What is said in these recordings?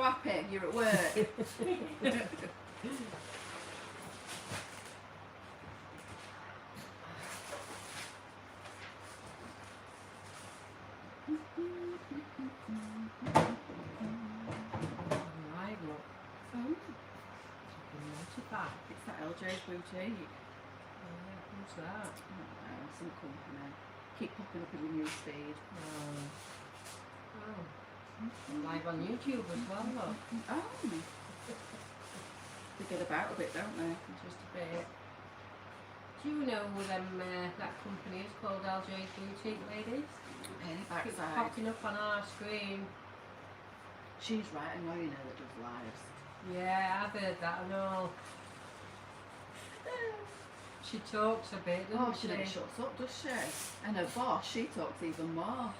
happy? You're at work. Right, look. Oh, It's it's that LJ's boutique. who's that? I don't know, some company. Keep popping up in the news feed. Oh. Live on YouTube as well, look. Oh. They get about a bit, don't they? Just a bit. Do you know that company is called LJ's Boutique, ladies? Penny It's backside. popping up on our screen. She's right annoying her that does lives. Yeah, I've heard that and all. She talks a bit, Oh, doesn't she never shuts up, does she? And her boss, she talks even more.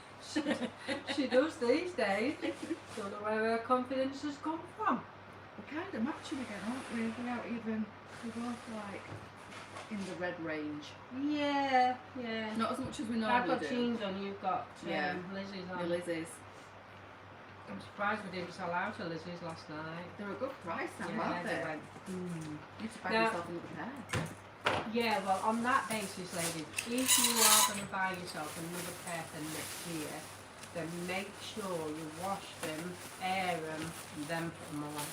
She does these days. Don't know where her confidence has come from. We're kind of matching again, aren't we? Without even, we're both like in the red range. Yeah, yeah. Not as much as we I've normally got do. jeans on, you've got Yeah. Lizzie's The on. Lizzie's. I'm surprised we didn't sell out of Lizzie's last night. They're a good price now, Yeah, aren't they they? went. You need to buy Now- yourself another pair. Yeah, well, on that basis, ladies, if you are going to buy yourself another pair for next year, then make sure you wash them, air them, and then put them on.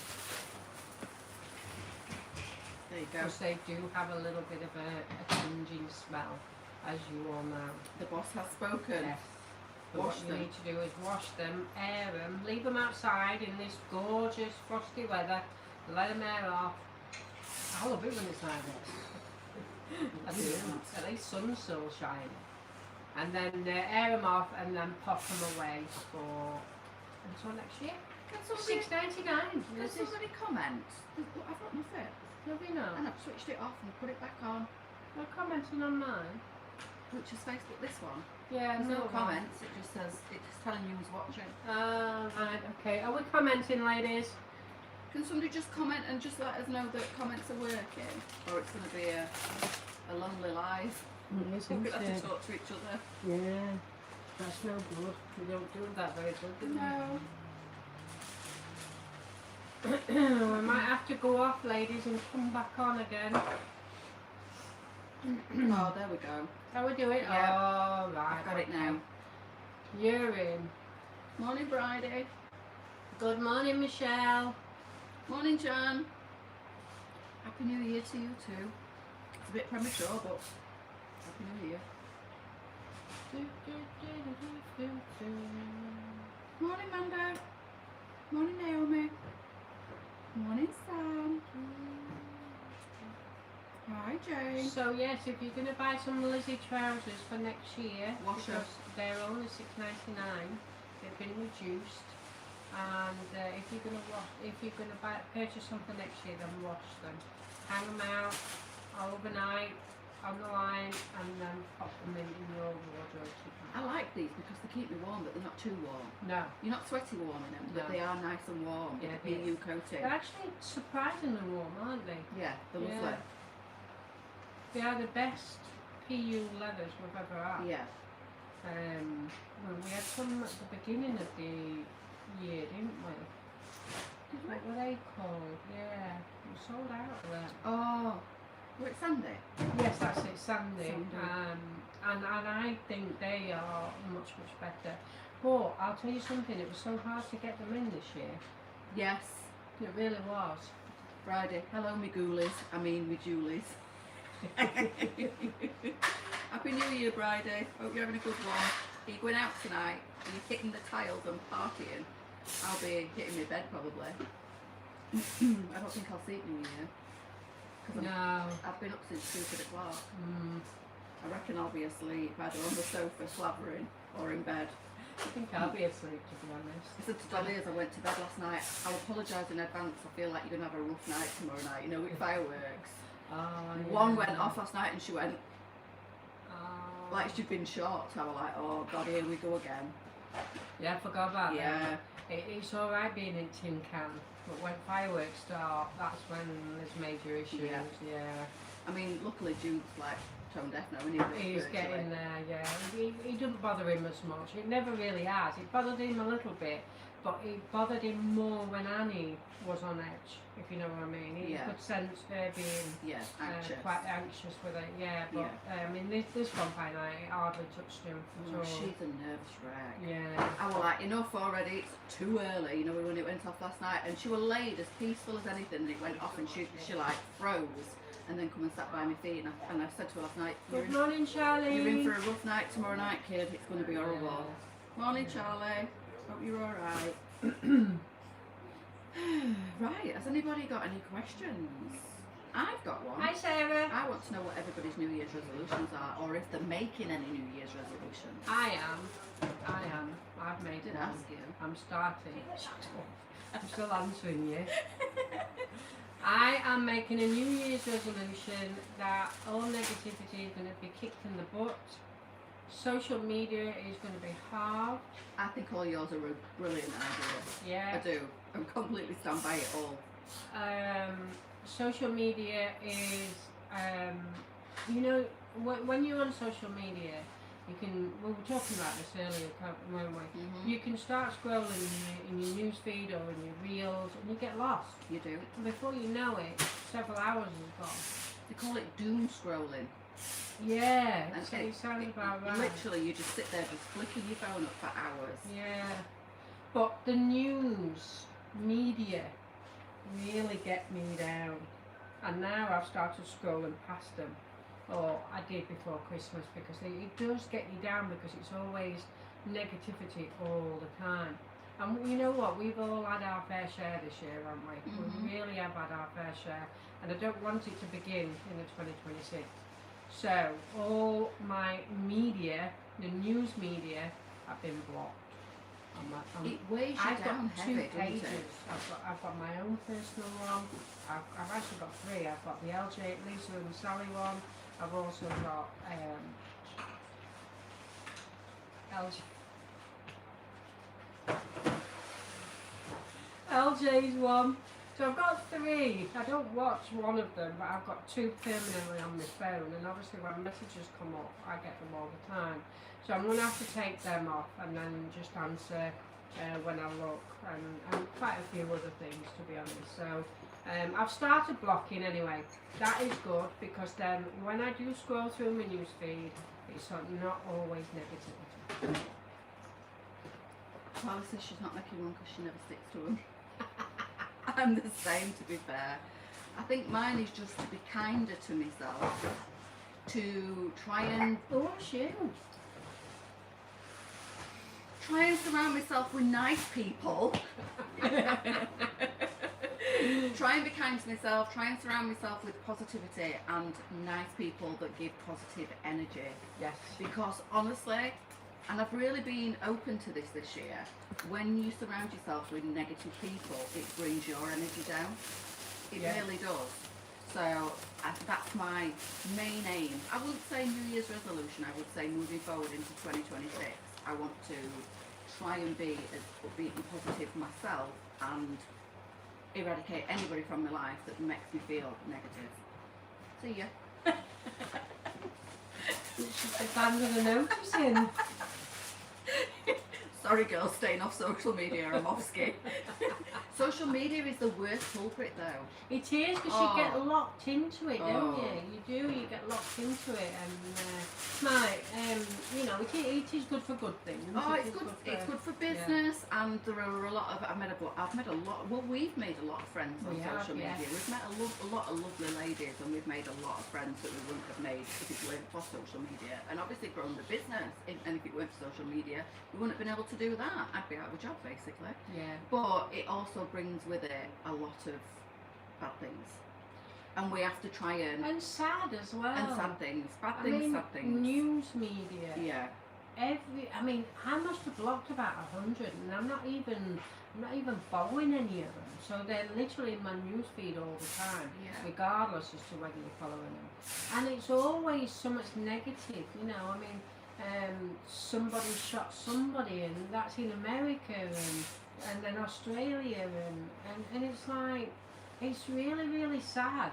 There you go. Because they do have a little bit of a changing smell, as you all know. The boss has spoken. Yes. But Wash what you them. need to do is wash them, air them, leave them outside in this gorgeous frosty weather, let them air off. I love it when it's like this. I do. At least sun's still shining. And then air them off and then pop them away for until next year. Can somebody, $6.99. can somebody comment? I've got nothing. Nobody knows. And I've switched it off and put it back on. They're commenting on mine. Which is Facebook, this one. Yeah, There's no one. comments, it just says, it's just telling you who's watching. Right, okay. Are we commenting, ladies? Can somebody just comment and just let us know that comments are working? Or it's going to be a lonely life. We're going to have to talk to each other. Yeah, that's no good. We don't do that very good, do we? No. We might have to go off, ladies, and come back on again. Oh, there we go. How we do it? Yeah. Oh, right. I've got it now. You're in. Morning, Bridie. Good morning, Michelle. Morning, Jan. Happy New Year to you too. It's a bit premature, but Happy New Year. Morning, Mando. Morning, Naomi. Morning, Sam. Hi, Jane. So yes, if you're going to buy some Lizzie trousers for next year, Wash 'em. because they're only $6.99, they've been reduced. And if you're going to purchase some for next year, then wash them, hang them out overnight on the line, and then pop them in your wardrobe. I like these because they keep me warm, but they're not too warm. No, You're not sweaty warm in them, but No. they are nice and warm. Yeah, With they PU coating. they're actually surprisingly warm, aren't they? Yeah, they're Yeah. lovely. They are the best PU leathers we've ever had. Yeah. Well, we had some at the beginning of the year, didn't we? What were they called? Yeah, we sold out of them. Oh, were it Sunday? Yes, that's it, Sandy. Sandy. And I think they are much better. But I'll tell you something, it was so hard to get them in this year. Yes. It really was. Friday. Hello, me ghoulies. I mean, me Julies. Happy New Year, Bridie. Hope you're having a good one. Are you going out tonight? Are you hitting the tiles and partying? I'll be hitting my bed probably. I don't think I'll sleep New Year. 'Cause No. I've been up since stupid o'clock. Mm, I reckon I'll be asleep either on the sofa slavering or in bed. I think I'll be asleep, to be honest. I said to Dolly as I went to bed last night, I'll apologise in advance. I feel like you're going to have a rough night tomorrow night, you know, with fireworks. Oh, One yeah. went off last night and she went Oh. like she'd been shot. I was like, oh God, here we go again. Yeah, I forgot about that. Yeah. It's alright being in tin can, but when fireworks start, that's when there's major issues. Yeah. Yeah. I mean, luckily Jude's like tone deaf now, isn't he? He's getting there, yeah. He doesn't bother him as much. It never really has. It bothered him a little bit, but it bothered him more when Annie was on edge, if you know what I mean. He could sense her being quite anxious with it, but I mean, this vampire night, it hardly touched him at all. She's a nervous wreck. Yeah. I was like, enough already, it's too early, you know, when it went off last night, and she was laid as peaceful as anything, and it went off, and she like froze, and then come and sat by my feet, and I said to her last night, Good morning, Charlie. You're in for a rough night tomorrow night, kid, it's going to be horrible. Morning, Charlie. Hope you're alright. Right, has anybody got any questions? I've got one. Hi, Sarah. I want to know what everybody's New Year's resolutions are, or if they're making any New Year's resolutions. I am. I've made it. Ask you. I'm starting. I'm still answering you. I am making a New Year's resolution that all negativity is going to be kicked in the butt. Social media is going to be halved. I think all yours are a brilliant idea. Yeah. I do. I completely stand by it all. Social media is, you know, when you're on social media, you can, we were talking about this earlier, weren't we? Mm-hmm. You can start scrolling in your news feed or in your reels and you get lost. You do. And before you know it, several hours is gone. They call it doom scrolling. Yeah, And it sounds about right. Literally, you just sit there just flicking your phone up for hours. Yeah. But the news, media, really get me down. And now I've started scrolling past them. Or I did before Christmas, because it does get you down, because it's always negativity all the time. And you know what, we've all had our fair share this year, haven't we? Mm-hmm. We really have had our fair share, and I don't want it to begin in the 2026. So all my media, the news media, have been blocked. It weighs you I've down got heavy, two doesn't pages. it? I've got my own personal one. I've actually got three. I've got the LJ, Leesa and Sally one. I've also got LJ's one. So I've got three. I don't watch one of them, but I've got two permanently on my phone, and obviously when messages come up, I get them all the time. So I'm going to have to take them off and then just answer when I look, and quite a few other things, to be honest. So I've started blocking anyway. That is good, because then when I do scroll through my newsfeed, it's not always negativity. Well, says she's not making one because she never sticks to them. I'm the same, to be fair. I think mine is just to be kinder to myself, to try and surround myself with nice people. Try and be kind to myself, try and surround myself with positivity and nice people that give positive energy. Yes. Because honestly, and I've really been open to this year, when you surround yourself with negative people, it brings your energy down. It really does. So that's my main aim. I wouldn't say New Year's resolution, I would say moving forward into 2026, I want to try and be as upbeat and positive myself and eradicate anybody from my life that makes me feel negative. See ya. She's abandoned the notice in. Sorry girls, staying off social media, I'm off ski. Social media is the worst culprit though. It is, because you get locked into it, don't you? You get locked into it, and you know, it is good for good things. Oh, it's good for business, and there are a lot of, we've made a lot of friends on social media. We've met a lot of lovely ladies, and we've made a lot of friends that we wouldn't have made if it weren't for social media, and obviously grown the business, and if it weren't for social media, we wouldn't have been able to do that. I'd be out of a job basically. Yeah. But it also brings with it a lot of bad things, and we have to try and sad as well. And sad things, sad things. News media. Yeah. I must have blocked about 100, and I'm not even following any of them. So they're literally in my news feed all the time, regardless as to whether you're following them. And it's always so much negative, you know. I mean, somebody shot somebody, and that's in America, and then Australia, and it's like, it's really, really sad.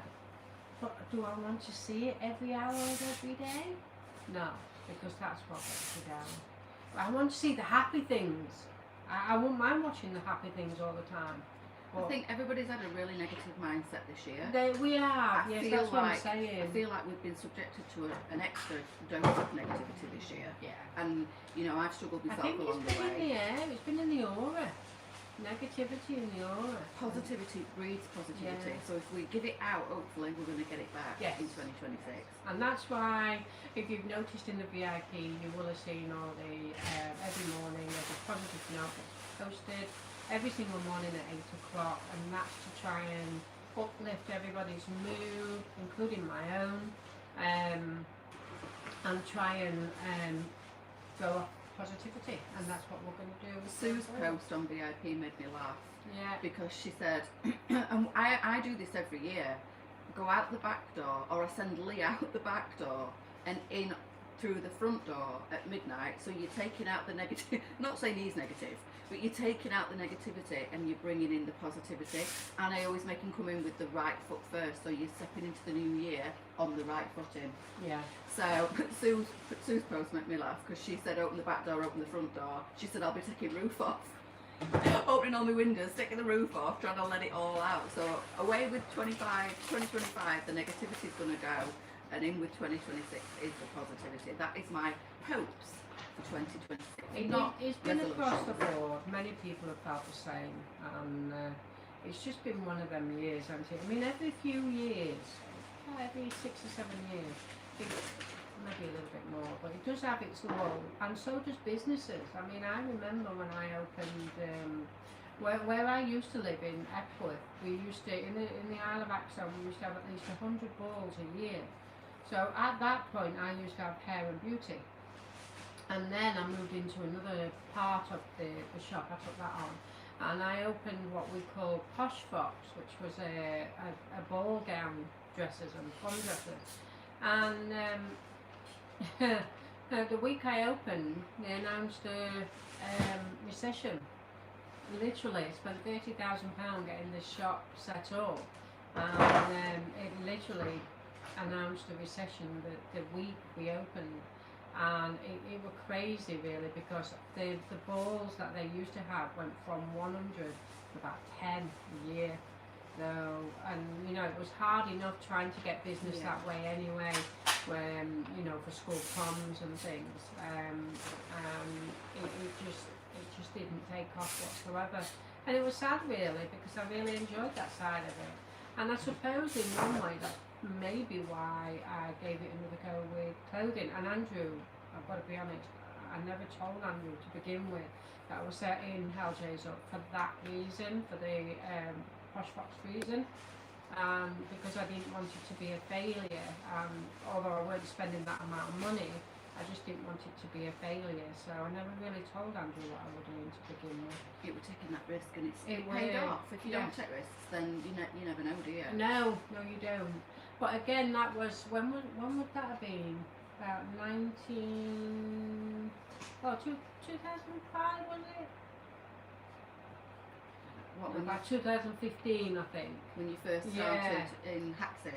But do I want to see it every hour of every day? No, because that's what gets me down. I want to see the happy things. I wouldn't mind watching the happy things all the time. I think everybody's had a really negative mindset this year. We are, I yes, feel that's what I'm like saying. I feel like we've been subjected to an extra dose of negativity this year. Yeah. And you know, I've struggled I myself think along it's the been in way. the air, it's been in the aura. Negativity in the aura. Positivity breeds positivity. Yeah. So if we give it out, hopefully we're going to get it back Yes. in 2026. And that's why, if you've noticed in the VIP, you will have seen all the, every morning there's a positive note that's posted every single morning at 8 o'clock, and that's to try and uplift everybody's mood, including my own, and try and throw off positivity, and that's what we're going to do. Sue's post on VIP made me laugh. Yeah. Because she said, and I do this every year, go out the back door, or I send Lee out the back door and in through the front door at midnight, so you're taking out the negative, not saying he's negative, but you're taking out the negativity and you're bringing in the positivity. And I always make him come in with the right foot first, so you're stepping into the new year on the right footing. Yeah. So Sue's post made me laugh because she said open the back door, open the front door. She said I'll be taking roof off. Opening all my windows, taking the roof off, trying to let it all out. So away with 2025, the negativity's going to go, and in with 2026 is the positivity. That is my hopes for 2026. It's been across the resolutions. board. Many people have felt the same, and it's just been one of them years, hasn't it? I mean, every few years, every 6 or 7 years, maybe a little bit more, but it does have its lull, and so does businesses. I mean, I remember when I opened, where I used to live in Epworth, we used to, in the Isle of Axel, we used to have at least 100 balls a year. So at that point, I used to have hair and beauty. And then I moved into another part of the shop, I took that on. And I opened what we call Posh Fox, which was a ball gown dresses and prom dresses. And the week I opened, they announced a recession. Literally, I spent £30,000 getting this shop set up, and it literally announced a recession the week we opened, and it was crazy really, because the balls that they used to have went from 100 to about 10 a year. So, and you know, it was hard enough trying to get business that way anyway, when, you know, for school proms and things, it just didn't take off whatsoever, and it was sad really, because I really enjoyed that side of it. And I suppose in one way that's maybe why I gave it another go with clothing. And Andrew, I've got to be honest, I never told Andrew to begin with that I was setting Helljays up for that reason, for the Posh Fox reason, because I didn't want it to be a failure. Although I weren't spending that amount of money, I just didn't want it to be a failure. So I never really told Andrew what I was doing to begin with. You were taking that risk, and it paid will. off. If you don't take risks, then you never know, do you? No, you don't. But again, that was, when would that have been? About 2005, was it? What, No, about 2015, I think. when you first started in Haxie?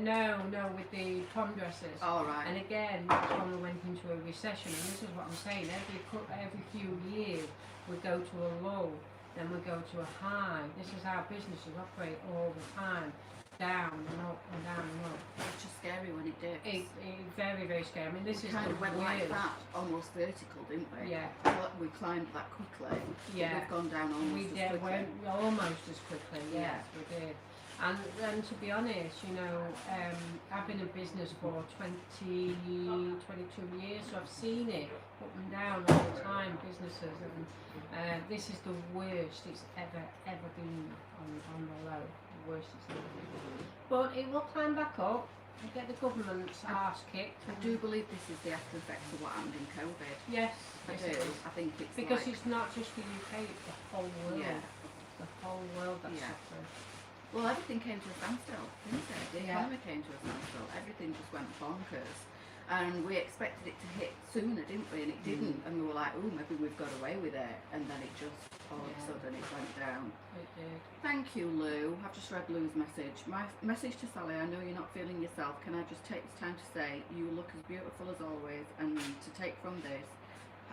No, with the prom dresses. Oh, right. And again, that's when we went into a recession, and this is what I'm saying, every few years we go to a low, then we go to a high. This is how businesses operate all the time, down and up and down and up. It's just scary when it dips. It's very, very scary. I mean, this We is kind the of went like worst. that, almost vertical, didn't we? Yeah. We climbed that quickly. Yeah. We've gone down almost We as did, quickly. almost as quickly, yes, Yeah. we did. And to be honest, you know, I've been in business for 22 years, so I've seen it up and down all the time, businesses, and this is the worst it's ever been on the low, the worst it's ever been. But it will climb back up and get the government's arse kicked. I do believe this is the after effects of what happened in COVID. Yes, I yes, do. it is. I think it's Because like, it's not just the UK, it's the whole world. Yeah. The whole world that's Yeah. suffering. well, everything came to a standstill, didn't it? The Yeah. economy came to a standstill. Everything just went bonkers. And we expected it to hit sooner, didn't we? And it didn't. And we were like, oh, maybe we've got away with it. And then it just, all of a sudden, it went down. It did. Thank you, Lou. I've just read Lou's message. My message to Sally, I know you're not feeling yourself. Can I just take this time to say you look as beautiful as always, and to take from this,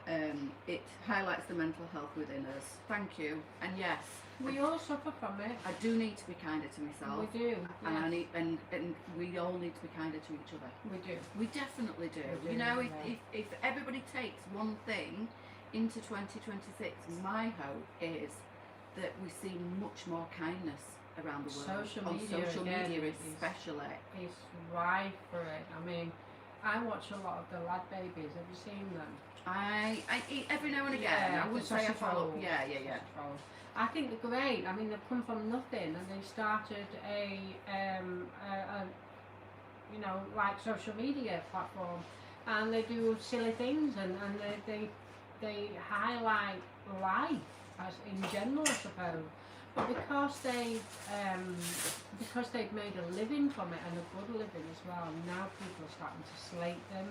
It highlights the mental health within us. Thank you. And yes, We all suffer from it. I do need to be kinder to myself. We do. And I yes. need, and we all need to be kinder to each other. We do. We definitely do. We do, You know, yeah. if everybody takes one thing into 2026, my hope is that we see much more kindness around the world. Social on media social again media is- especially. It's rife for it. I mean, I watch a lot of the lad babies. Have you seen them? I eat every now and again. Yeah, I would the say I sausage follow. rolls. Yeah. Sausage rolls. I think they're great. I mean, they've come from nothing, and they started a you know, like social media platform, and they do silly things, and they highlight life as in general, I suppose. But because they've made a living from it, and a good living as well, now people are starting to slate them,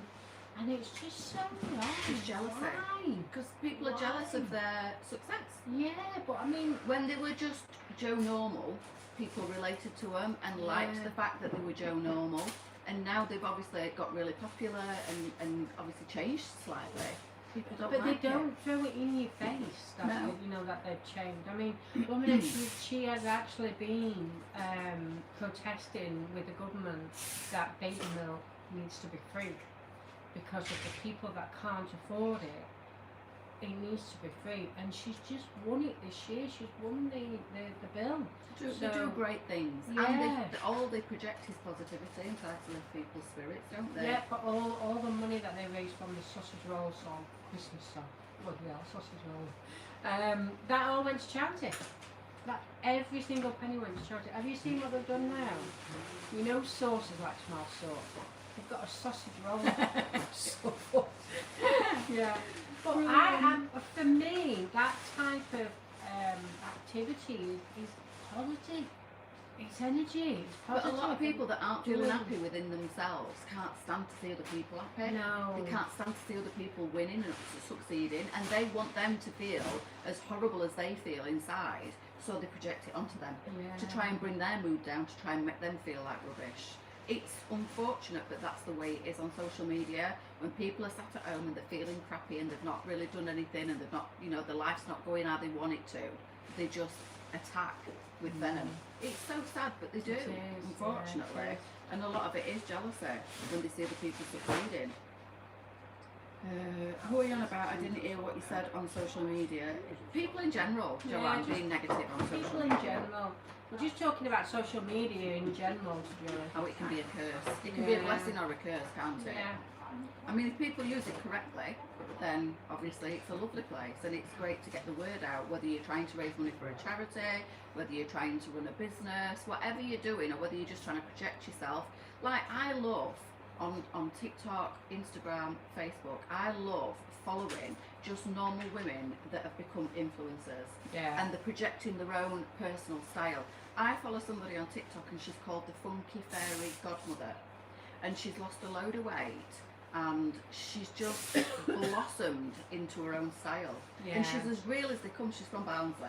and it's just so wrong. It's jealousy. Why? Because people are jealous of their success. Yeah, but I mean, When they were just Joe Normal, people related to them and liked Yeah. the fact that they were Joe Normal. And now they've obviously got really popular and obviously changed slightly. People don't but like they don't throw it in your face that No. you know that they've changed. I mean, woman, she has actually been protesting with the government that baby milk needs to be free because of the people that can't afford it. It needs to be free, and she's just won it this year. She's won the bill. They do So- great things. Yeah. And all they project is positivity and try to lift people's spirits, don't they? Yeah, but all the money that they raise from the sausage roll song, Christmas song, well, yeah, sausage roll, that all went to charity. That every single penny went to charity. Have you seen what they've done now? You know, sauces like small sauce. They've got a sausage roll. So, yeah. But for me, that type of activity is positive. It's energy. It's But positive. a lot of people that aren't feeling Doing- happy within themselves can't stand to see other people happy. No. They can't stand to see other people winning and succeeding, and they want them to feel as horrible as they feel inside, so they project it onto them to try and bring their mood down, to try and make them feel like rubbish. It's unfortunate, but that's the way it is on social media. When people are sat at home and they're feeling crappy and they've not really done anything and they've not, you know, their life's not going how they want it to, they just attack with venom. It's so sad, but they do, It is, unfortunately. yeah, it is. And a lot of it is jealousy when they see other people succeeding. Who are you on about? I didn't hear what you said on social media. People in general, Yeah, Joanne, just being negative on social People in media. general. We're just talking about social media in general, to be honest. How it can be a curse. It can be a Yeah. blessing or a curse, can't it? Yeah. I mean, if people use it correctly, then obviously it's a lovely place and it's great to get the word out, whether you're trying to raise money for a charity, whether you're trying to run a business, whatever you're doing, or whether you're just trying to project yourself. Like, I love on TikTok, Instagram, Facebook, I love following just normal women that have become influencers Yeah. and they're projecting their own personal style. I follow somebody on TikTok and she's called the Funky Fairy Godmother, and she's lost a load of weight and she's just blossomed into her own style. Yeah. And she's as real as they come. She's from Barnsley.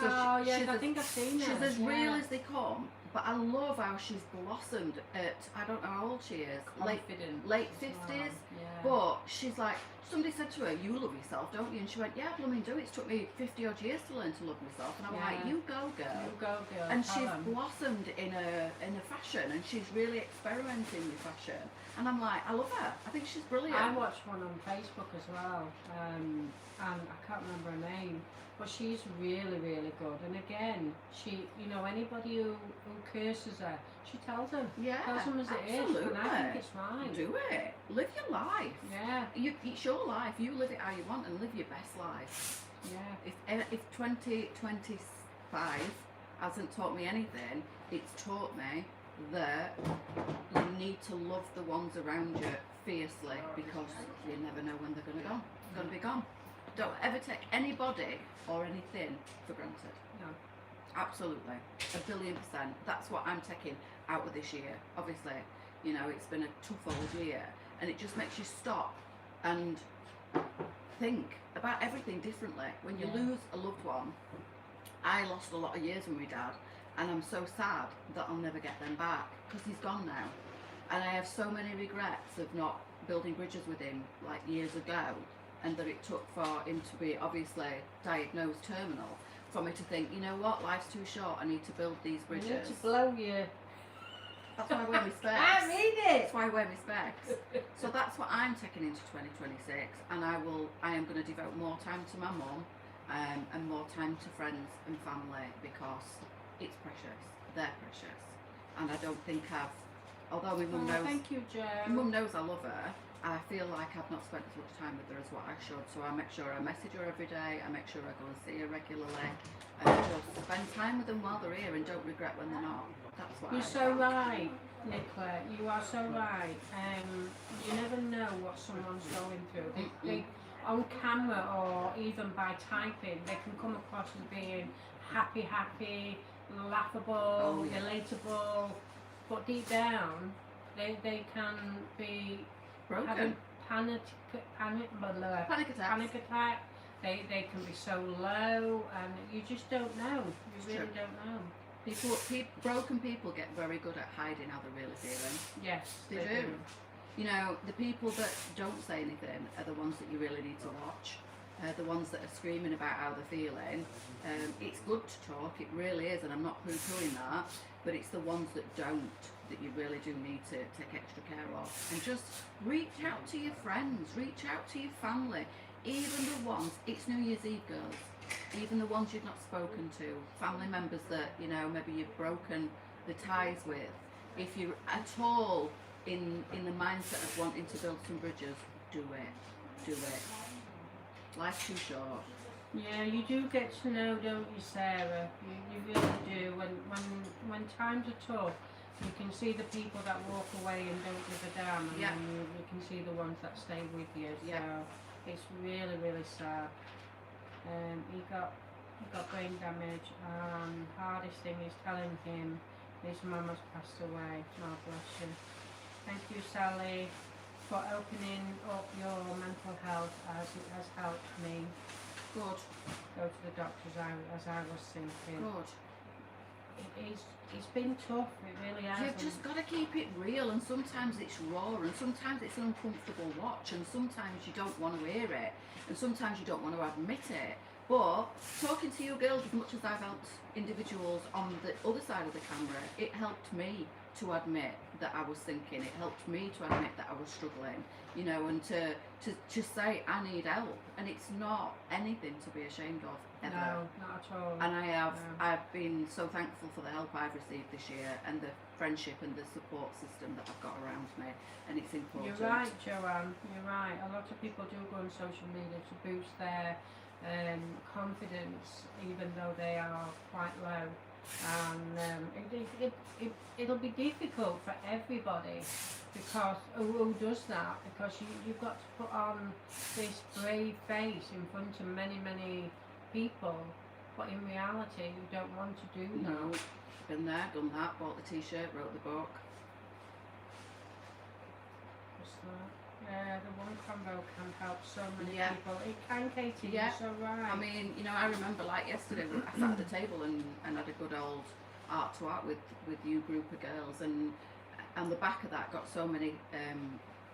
So Oh, yes, she's I as- think I've seen She's her. as real Yeah. as they come, but I love how she's blossomed at, I don't know how old she is, Confident late as 50s, well. but she's like, somebody said to her, you love yourself, don't you? And she went, yeah, blooming do. It's took me 50 odd years to learn to love myself. And I'm like, Yeah. you go, Yeah. girl. You go, girl. And tell she's them. blossomed in a fashion, and she's really experimenting with fashion. And I'm like, I love her. I think she's brilliant. I watched one on Facebook as well, and I can't remember her name, but she's really, really good. And again, she, you know, anybody who curses her, she tells them. Yeah, Tells them as it is, absolutely. and I think it's right. Do it. Live your life. Yeah, It's your life. You live it how you want and live your best life. yeah. If 2025 hasn't taught me anything, it's taught me that you need to love the ones around you fiercely, because you never know when they're going to go. It's going to be gone. Don't ever take anybody or anything for granted. No. Absolutely, 1,000,000,000%. That's what I'm taking out of this year. Obviously, you know, it's been a tough old year, and it just makes you stop and think about everything differently. When you Yeah. lose a loved one, I lost a lot of years with my dad, and I'm so sad that I'll never get them back because he's gone now. And I have so many regrets of not building bridges with him like years ago, and that it took for him to be obviously diagnosed terminal, for me to think, you know what, life's too short, I need to build these You bridges. need to blow your... That's why I wear my specs. I read it! That's why I wear my specs. So that's what I'm taking into 2026, and I am going to devote more time to my mum, and more time to friends and family, because it's precious. They're precious, and I don't think although my mum knows. Thank you, Jo. My mum knows I love her. I feel like I've not spent as much time with her as what I should, so I make sure I message her every day, I make sure I go and see her regularly, and just spend time with them while they're here and don't regret when they're not. That's what You're so right, Nicola. You are so right. You never know what someone's going through. They, on camera or even by typing, they can come across as being happy, laughable, relatable, but deep down, they can be broken. having panic Panic attack. They can be so low, and you just don't know. You really don't know. Broken people get very good at hiding how they're really feeling. Yes, They do. You know, the people that don't say anything are the ones that you really need to watch. The ones that are screaming about how they're feeling. It's good to talk, it really is, and I'm not poo-pooing that, but it's the ones that don't that you really do need to take extra care of. And just reach out to your friends, reach out to your family, even the ones, it's New Year's Eve, girls, even the ones you've not spoken to, family members that, you know, maybe you've broken the ties with. If you're at all in the mindset of wanting to build some bridges, do it. Life's too short. Yeah, you do get to know, don't you, Sarah? You really do. When times are tough, you can see the people that walk away and don't give a damn, and then you can see the ones that stay with you. So it's really, really sad. He got brain damage, and hardest thing is telling him his mum has passed away. God bless you. Thank you, Sally, for opening up your mental health, as it has helped me. Good. Go to the doctors as I was thinking. Good. It's been tough, it really has. You've just got to keep it real, and sometimes it's raw, and sometimes it's an uncomfortable watch, and sometimes you don't want to hear it, and sometimes you don't want to admit it. But talking to you girls, as much as I've helped individuals on the other side of the camera, it helped me to admit that I was thinking, it helped me to admit that I was struggling, you know, and to say I need help, and it's not anything to be ashamed of, ever. No, not at all. And I've been so thankful for the help I've received this year, and the friendship and the support system that I've got around me, and it's important. You're right, Joanne, you're right. A lot of people do go on social media to boost their confidence, even though they are quite low. And it'll be difficult for everybody, because who does that, because you've got to put on this brave face in front of many people, but in reality you don't want to do that. No, been there, done that, bought the t-shirt, wrote the book. What's that? Yeah, the one combo can help so many Yeah. people. It can, Katie, Yeah. you're so right. I mean, you know, I remember like yesterday, I sat at the table and had a good old art to art with you group of girls, and on the back of that got so many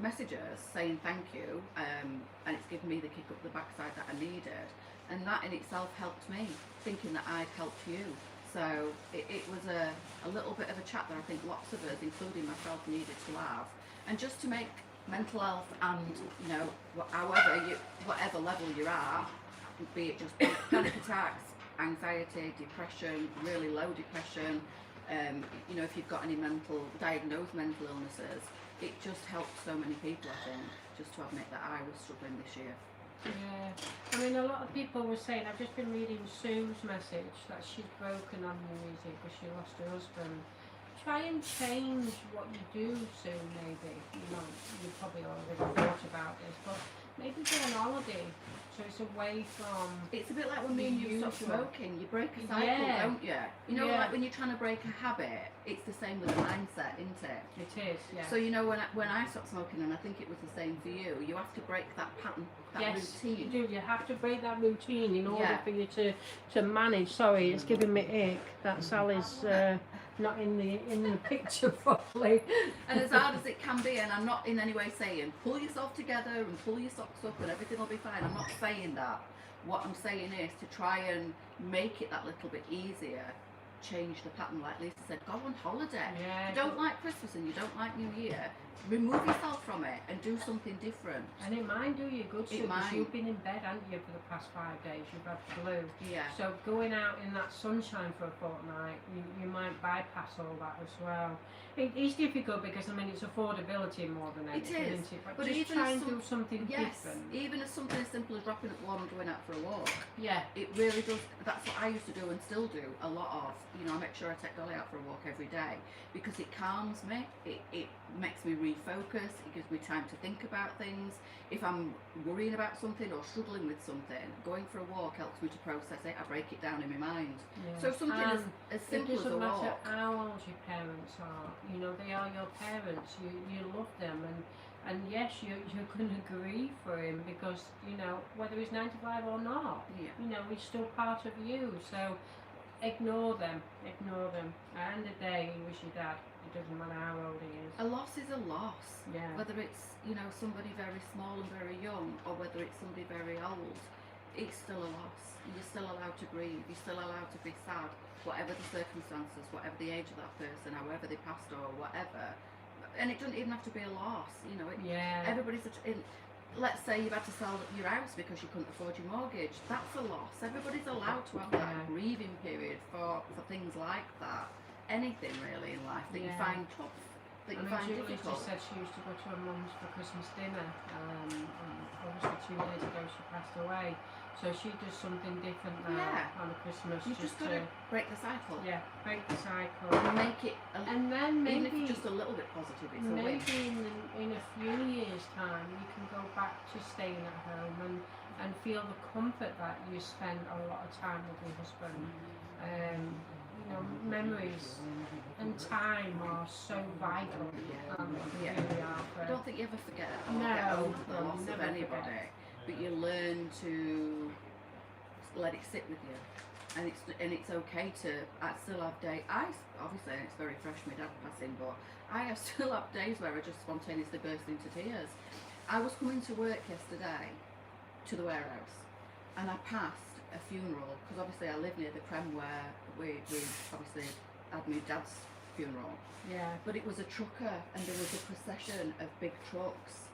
messages saying thank you, and it's given me the kick up the backside that I needed, and that in itself helped me, thinking that I'd helped you. So it was a little bit of a chat that I think lots of us, including myself, needed to have, and just to make mental health, and you know, whatever level you're at, be it just panic attacks, anxiety, depression, really low depression, you know, if you've got any diagnosed mental illnesses, it just helped so many people, I think, just to admit that I was struggling this year. Yeah, I mean, a lot of people were saying, I've just been reading Sue's message that she's broken on New Year's Eve because she lost her husband. Try and change what you do soon, maybe. You know, you probably already thought about this, but maybe go on holiday, so it's away from... It's a bit like when me and you stop smoking, you break a cycle, don't you? You know, like when you're trying to break a habit, it's the same with the mindset, isn't it? It is, yeah. So, you know, when I stopped smoking, and I think it was the same for you, you have to break that pattern. that routine. You do. You have to break that routine in order Yeah. for you to manage. Sorry, it's giving me ick that Sally's not in the picture properly. And as hard as it can be, and I'm not in any way saying pull yourself together and pull your socks up and everything will be fine. I'm not saying that. What I'm saying is to try and make it that little bit easier. Change the pattern, like Leesa said. Go on holiday. Yeah, you don't like Christmas and you don't like New Year. Remove yourself from it and do something different. And it might do you good, It because might. you've been in bed, haven't you, for the past 5 days? You've had flu. Yeah. So going out in that sunshine for a fortnight, you might bypass all that as well. It's difficult because, I mean, it's affordability more than anything, It is. isn't it? But just even try as and do something Yes, different. even as something as simple as dropping at one and going out for a walk. Yeah. It really does. That's what I used to do and still do a lot of. You know, I make sure I take Dolly out for a walk every day because it calms me. It makes me refocus. It gives me time to think about things. If I'm worrying about something or struggling with something, going for a walk helps me to process it. I break it down in my mind. Yeah. So something as simple it as a doesn't matter walk. how old your parents are. You know, they are your parents. You love them, and yes, you're going to grieve for him because, you know, whether he's 95 or not, Yeah. you know, he's still part of you. So ignore them. At the end of the day, he was your dad. It doesn't matter how old he is. A loss is a loss. Yeah. Whether it's, you know, somebody very small and very young or whether it's somebody very old, it's still a loss. You're still allowed to grieve. You're still allowed to be sad, whatever the circumstances, whatever the age of that person, however they passed or whatever. And it doesn't even have to be a loss, you know. Everybody's let's say you've had to sell your house because you couldn't afford your mortgage. That's a loss. Everybody's allowed to have that grieving period for things like that. Anything really in life that you find tough, that you find Julie difficult. just said she used to go to her mum's for Christmas dinner. And obviously 2 days ago she passed away. So she does something different now on Christmas. You've just got to break the cycle. Yeah, break the cycle. And make it, and then maybe, even if it's just a little bit positive, it's a win. maybe in a few years' time you can go back to staying at home and feel the comfort that you spend a lot of time with your husband. You know, memories and time are so vital. Really are I don't think you ever forget or No, get over the no, loss of never anybody, forget. but you learn to let it sit with you, and it's okay to. I still have days. Obviously it's very fresh, my dad passing, but I still have days where I just spontaneously burst into tears. I was coming to work yesterday to the warehouse, and I passed a funeral because obviously I live near the Prem where we obviously had my dad's funeral. Yeah. But it was a trucker and there was a procession of big trucks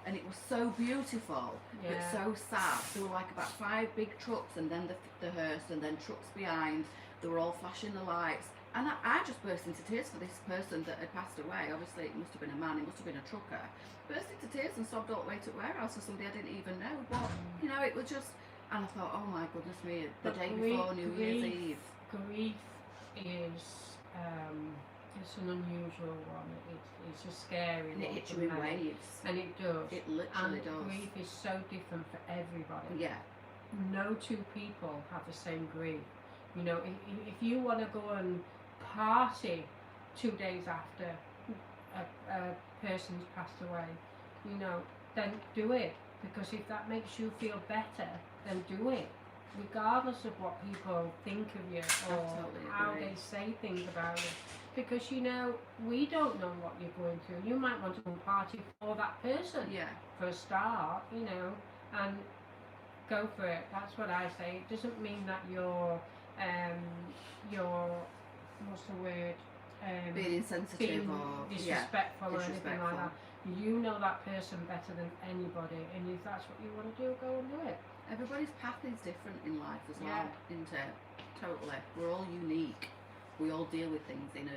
and it was so beautiful but so sad. There were like about 5 big trucks and then the hearse and then trucks behind. They were all flashing the lights and I just burst into tears for this person that had passed away. Obviously it must have been a man, it must have been a trucker. Burst into tears and sobbed all the way to warehouse for somebody I didn't even know. But you know, it was just, and I thought, oh my goodness me, the day before New Year's Eve. Grief is it's an unusual one. It's a scary And it one hits for you in many. waves. And it does. It literally and does. grief is so different for everybody. Yeah. No 2 people have the same grief. You know, if you want to go and party 2 days after a person's passed away, you know, then do it. Because if that makes you feel better, then do it. Regardless of what people think of you or how they say things about you. Because, you know, we don't know what you're going through. You might want to go and party for that person. Yeah. For a start, you know, and go for it. That's what I say. It doesn't mean that you're what's the word? Being insensitive being or disrespectful or anything like disrespectful. that. You know that person better than anybody, and if that's what you want to do, go and do it. Everybody's path is different in life as Yeah. well, isn't it? Totally. We're all unique. We all deal with things in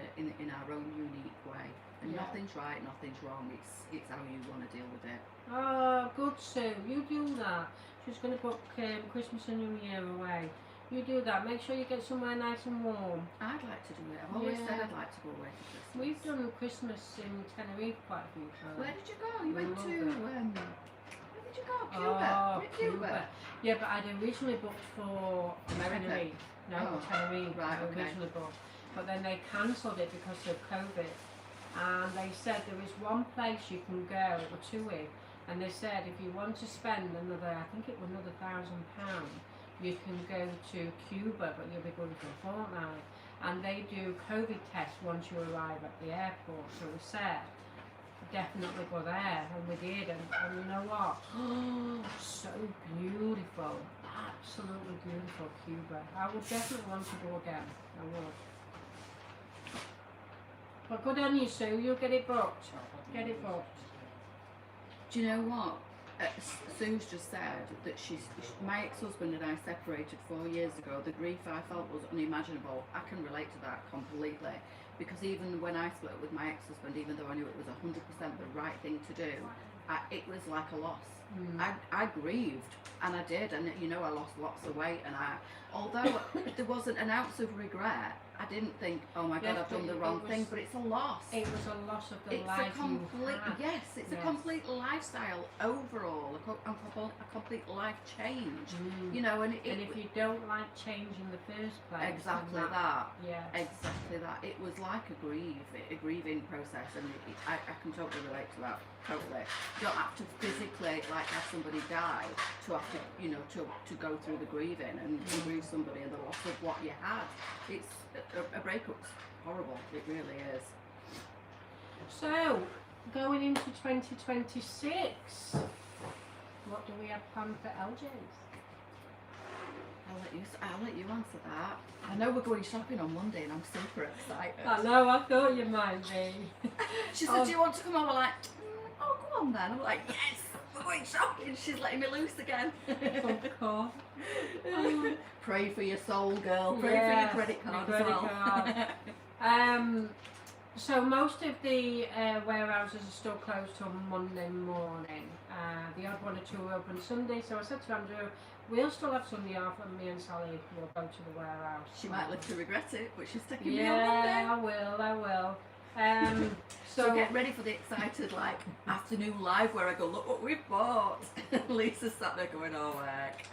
our own unique way. And nothing's right, nothing's wrong. It's how you want to deal with it. Oh, good Sue. You do that. She's going to book Christmas and New Year away. You do that. Make sure you get somewhere nice and warm. I'd like to do it. I've always said I'd like to go away for Christmas. We've done Christmas in Tenerife quite a few times. Where did you go? You went to where did you go? Cuba. Oh, Cuba. Yeah, but I'd originally booked for America. Tenerife. No, Tenerife. Right, I'd okay. originally booked. But then they cancelled it because of COVID. And they said there is one place you can go to it, And they said if you want to spend another, I think it was another £1,000, you can go to Cuba, but you'll be going for a fortnight. And they do COVID tests once you arrive at the airport. So we said, definitely go there, and we did. And you know what? So beautiful, absolutely beautiful Cuba. I would definitely want to go again. I would. But good on you, Sue. You'll get it booked. Get it booked. Do you know what? Sue's just said that my ex-husband and I separated 4 years ago. The grief I felt was unimaginable. I can relate to that completely, because even when I split up with my ex-husband, even though I knew it was 100% the right thing to do, it was like a loss. I grieved, and I did, and you know, I lost lots of weight, and although there wasn't an ounce of regret, I didn't think, oh my God, I've done the wrong thing, but it's a loss. It was a loss of the life you had. Yes, it's a complete lifestyle overall, a complete life change. You know, and if you don't like change in the first place, exactly that. Yeah, exactly that. It was like a grieving process, and I can totally relate to that. Totally. You don't have to physically like have somebody die to have to, you know, to go through the grieving and grieve somebody and the loss of what you had. It's a breakup's horrible. It really is. So, going into 2026, what do we have planned for LJ's? I'll let you answer that. I know we're going shopping on Monday, and I'm super excited. I know. I thought you might be. She said, "Do you want to come over?" Like, oh, go on then. I'm like, yes, we're going shopping. She's letting me loose again. Of course. Pray for your soul, girl. Pray for your credit card as well. So most of the warehouses are still closed till Monday morning. The odd one or two are open Sunday. So I said to Andrew, we'll still have Sunday off, and me and Sally will go to the warehouse. She might live to regret it, but she's taking me on Monday. Yeah, I will. So get ready for the excited afternoon live where I go, look what we've bought. Leesa sat there going, oh heck.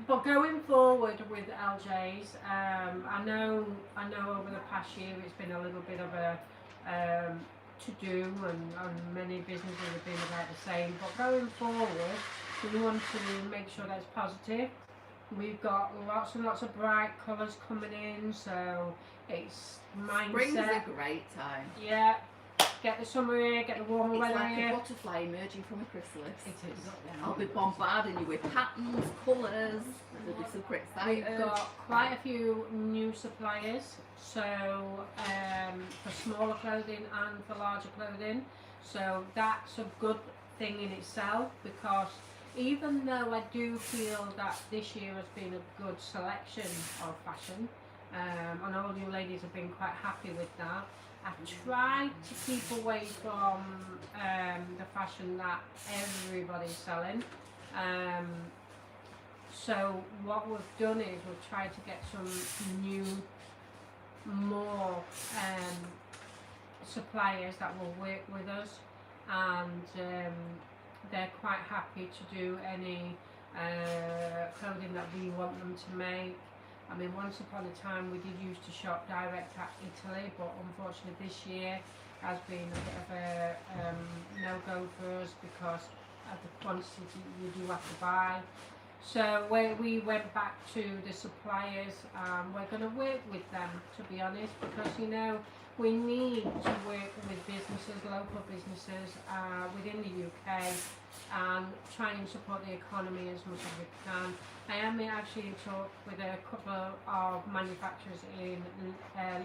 But going forward with LJ's, I know over the past year it's been a little bit of a to do, and many businesses have been about the same. But going forward, we want to make sure that's positive. We've got lots and lots of bright colours coming in, so it's mindset. Spring's a great time. Yeah, get the summer here, get the warmer weather like here. a butterfly emerging from a chrysalis. It is. I'll be bombarding you with patterns, colours. We'll be super excited. We've got quite a few new suppliers, so for smaller clothing and for larger clothing. So that's a good thing in itself, because even though I do feel that this year has been a good selection of fashion, and all you ladies have been quite happy with that, I've tried to keep away from the fashion that everybody's selling. So what we've done is we've tried to get some new, more suppliers that will work with us, and they're quite happy to do any clothing that we want them to make. I mean, once upon a time we did used to shop direct at Italy, but unfortunately this year has been a bit of a no-go for us because of the quantity you do have to buy. So we went back to the suppliers, we're going to work with them, to be honest, because you know we need to work with businesses, local businesses within the UK, and try and support the economy as much as we can. I am actually in talk with a couple of manufacturers in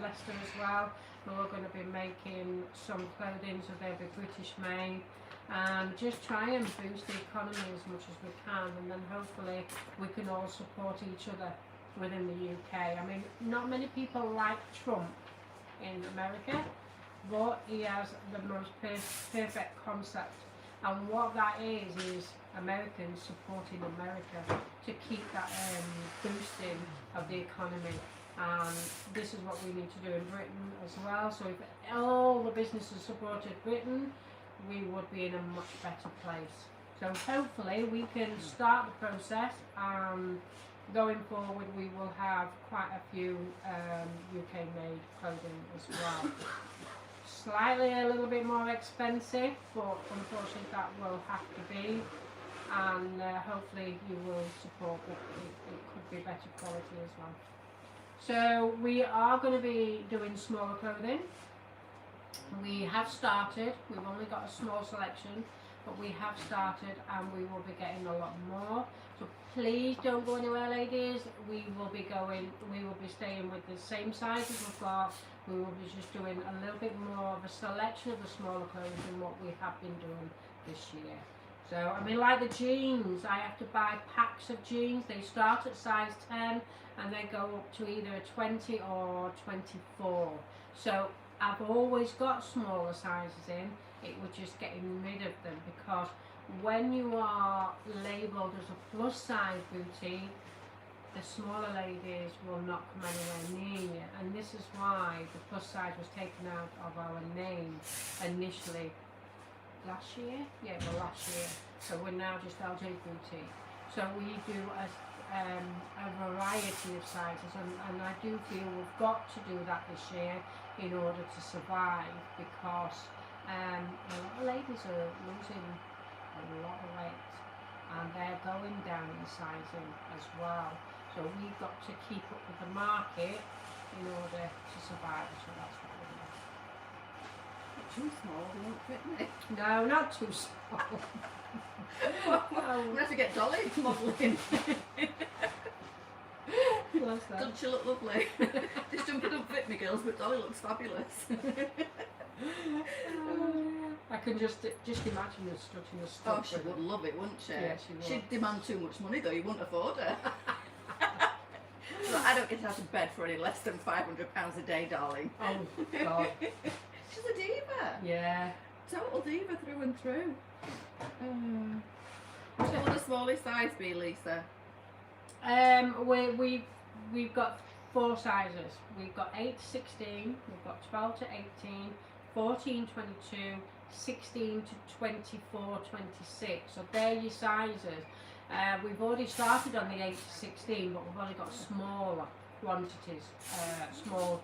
Leicester as well, who are going to be making some clothing, so they'll be British made, and just try and boost the economy as much as we can, and then hopefully we can all support each other within the UK. I mean, not many people like Trump in America, but he has the most perfect concept, and what that is Americans supporting America to keep that boosting of the economy. And this is what we need to do in Britain as well. So if all the businesses supported Britain, we would be in a much better place. So hopefully we can start the process, and going forward we will have quite a few UK made clothing as well. slightly a little bit more expensive, but unfortunately that will have to be, and hopefully you will support that it could be better quality as well. So we are going to be doing smaller clothing. We have started, we've only got a small selection, but we have started and we will be getting a lot more. So please don't go anywhere, ladies. We will be staying with the same sizes we've got. We will be just doing a little bit more of a selection of the smaller clothes than what we have been doing this year. So, I mean, like the jeans, I have to buy packs of jeans. They start at size 10 and they go up to either a 20 or 24. So I've always got smaller sizes in. It was just getting rid of them, because when you are labelled as a plus size boutique, the smaller ladies will not come anywhere near you, and this is why the plus size was taken out of our name initially last year. Last year. So we're now just LJ Boutique. So we do a variety of sizes, and I do feel we've got to do that this year in order to survive, because a lot of ladies are losing a lot of weight and they're going down in sizing as well. So we've got to keep up with the market in order to survive. So that's what we're doing. Too small, they won't fit me. No, not too small. I'm going to have to get Dolly modelling. Don't she look lovely? This jumper don't fit me, girls, but Dolly looks fabulous. I can just imagine her strutting a stuff. Oh, she would love it, wouldn't she? Yeah, she would. She'd demand too much money though, you wouldn't afford her. So I don't get out of bed for any less than £500 a day, darling. Oh, God. She's a diva. Yeah. Total diva through and through. What will the smallest size be, Leesa? We've got 4 sizes. We've got 8 to 16, we've got 12 to 18, 14, 22, 16 to 24, 26. So they're your sizes. We've already started on the 8 to 16, but we've only got smaller quantities, small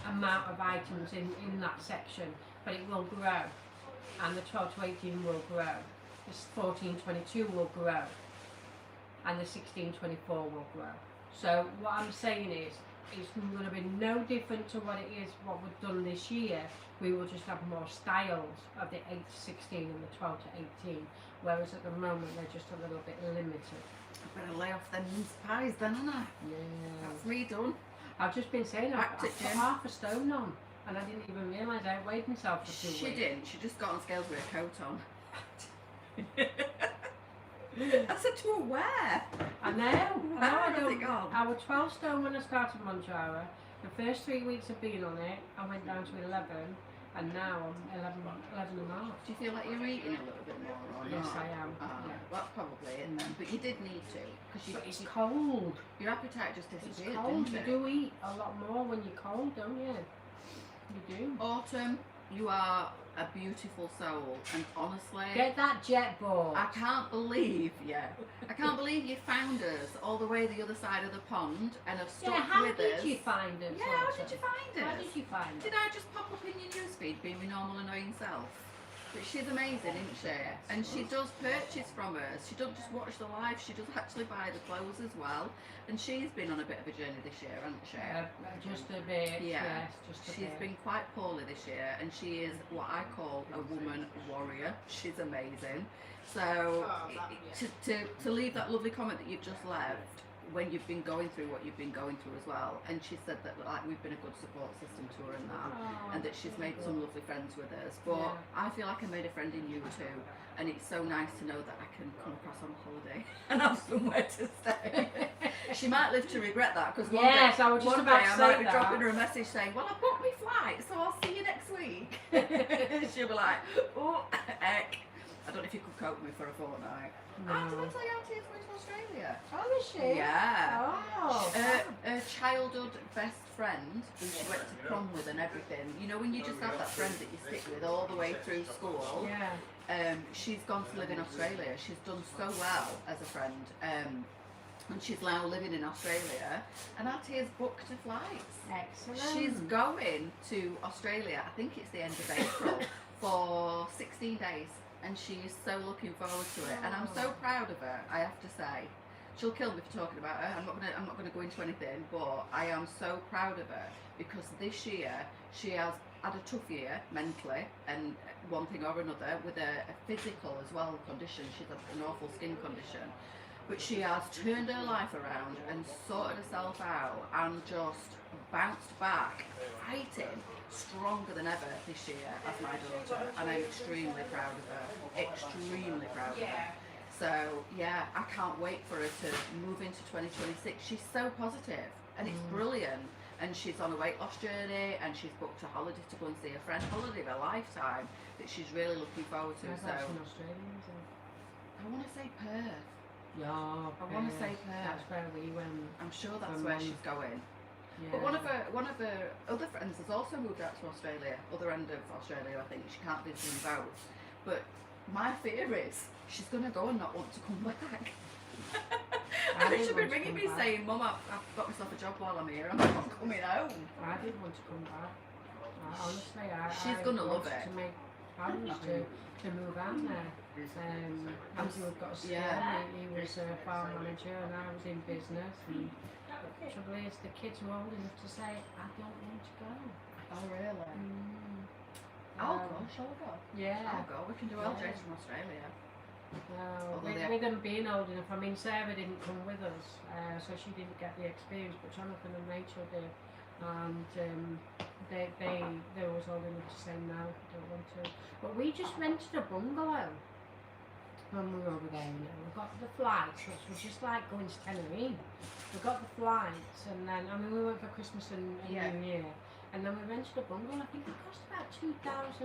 amount of items in that section, but it will grow, and the 12 to 18 will grow, the 14, 22 will grow, and the 16, 24 will grow. So what I'm saying is, it's going to be no different to what it is, what we've done this year. We will just have more styles of the 8 to 16 and the 12 to 18, whereas at the moment they're just a little bit limited. I better lay off them mince pies then, haven't I? Yeah. That's me done. I've just been saying I've put Gym. half a stone on, and I didn't even realise I weighed myself for 2 weeks. She didn't. She just got on scales with a coat on. I said to her, where? I know. I don't. Think on. I was 12 stone when I started Manjaro. The first 3 weeks of being on it, I went down to 11, and now I'm 11 and a half. Do you feel like you're eating a little bit more or Yes, not? I am. Yeah. Well, that's probably it then. But you did need to, because It's cold. your appetite just It's disappeared, cold. didn't You it? do eat a lot more when you're cold, don't you? You do. Autumn, you are a beautiful soul, and honestly, Get that jet ball. I can't believe, I can't believe you found us all the way the other side of the pond and have stuck How with did us. you find us? Yeah, how did you find us? How did you find us? Did I just pop up in your newsfeed being my normal annoying self? But she's amazing, isn't she? And she does purchase from us. She doesn't just watch the live, she does actually buy the clothes as well. And she's been on a bit of a journey this year, hasn't she? Just a bit. Yeah. Yes, just a She's bit. been quite poorly this year, and she is what I call a woman warrior. She's amazing. So to leave that lovely comment that you've just left, when you've been going through what you've been going through as well, and she said that like we've been a good support system to her and that, and that she's made some lovely friends with us. But I feel like I made a friend in you too, and it's so nice to know that I can come across on holiday and have somewhere to stay. She might live to regret that, because one day I might be dropping her a message saying, well, I booked my flight, so I'll see you next week. She'll be like, oh, heck. I don't know if you could cope with me for a fortnight. No. Did I tell you Auntie is going to Australia? Oh, is she? Yeah. Oh. Her childhood best friend, who she went to prom with and everything. You know when you just have that friend that you stick with all the way through school? Yeah. She's gone to live in Australia. She's done so well as a friend. and she's now living in Australia, and Auntie has booked her flights. Excellent. She's going to Australia, I think it's the end of April, for 16 days, and she's so looking forward to it, and I'm so proud of her, I have to say. She'll kill me for talking about her. I'm not gonna go into anything, but I am so proud of her because this year she has had a tough year mentally, and one thing or another with a physical as well condition. She's had an awful skin condition, but she has turned her life around and sorted herself out and just bounced back, fighting stronger than ever this year as my daughter, and I'm extremely proud of her. Extremely proud of her. So yeah, I can't wait for her to move into 2026. She's so positive, and it's brilliant. And she's on a weight loss journey, and she's booked a holiday to go and see a friend, holiday of a lifetime that she's really looking forward to. That's So in Australia, isn't it? I want to say Perth. Yeah, I want to say Perth. That's where we went. I'm sure that's for where months. she's going. Yeah. But one of her other friends has also moved out to Australia, other end of Australia, I think. She can't visit them both. But my fear is she's going to go and not want to come back. I didn't She'll be want to ringing come me back. saying, Mum, I've got myself a job while I'm here. I'm not coming home. I didn't want to come back. Honestly, She's gonna love wanted it. to make plans to move out there. Anthony had got a skill. Yeah. He was a farm manager, and I was in business. And the trouble is, the kids were old enough to say, "I don't want to go." Oh, really? I'll go. Shall I go? Yeah. I'll go. We can do LJs from Australia. Well, Although with them being old enough, I mean, Sarah didn't come with us, so she didn't get the experience, but Jonathan and Rachel did, and they was old enough to say no, don't want to. But we just rented a bungalow when we were over there. You know, we got the flights, which was just like going to Tenerife. We got the flights, and then we went for Christmas and New Year. And then we rented a bungalow. I think it cost about $2,000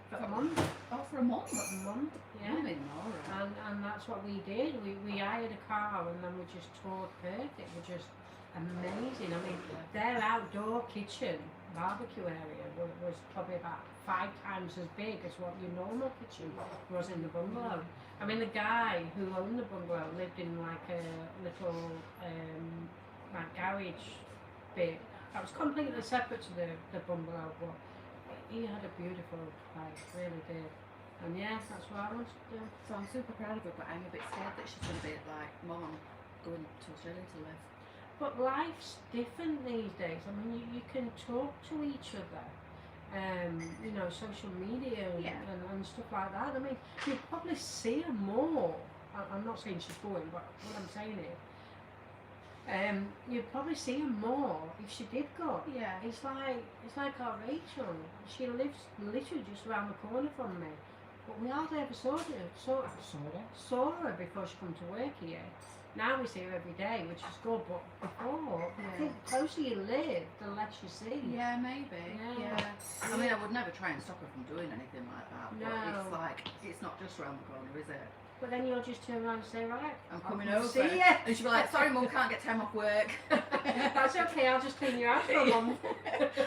for a month. Oh, for a month? For a month, yeah. Really? Alright. And that's what we did. We hired a car, and then we just toured Perth. It was just amazing. I mean, their outdoor kitchen barbecue area was probably about 5 times as big as what your normal kitchen was in the bungalow. I mean, the guy who owned the bungalow lived in like a little like garage bit that was completely separate to the bungalow, but he had a beautiful place, really did. And yeah, that's what I wanted to do. So I'm super proud of her, but I'm a bit scared that she's going to be like, Mum, I'm going to Australia to live. But life's different these days. I mean, you can talk to each other, you know, social media and stuff like that. I mean, you'd probably see her more. I'm not saying she's going, but what I'm saying is, you'd probably see her more if she did go. Yeah. It's like our Rachel. She lives literally just around the corner from me. But we hardly ever saw her before she come to work here. Now we see her every day, which is good, but before, I think the closer you live, the less you see. Yeah, maybe. Yeah. I mean, I would never try and stop her from doing anything like that. But No. it's like, it's not just around the corner, is it? But then you'll just turn around and say, right, I'm coming I'll over. See ya. And she'll be like, sorry, Mum, can't get time off work. That's okay, I'll just clean your house for a month.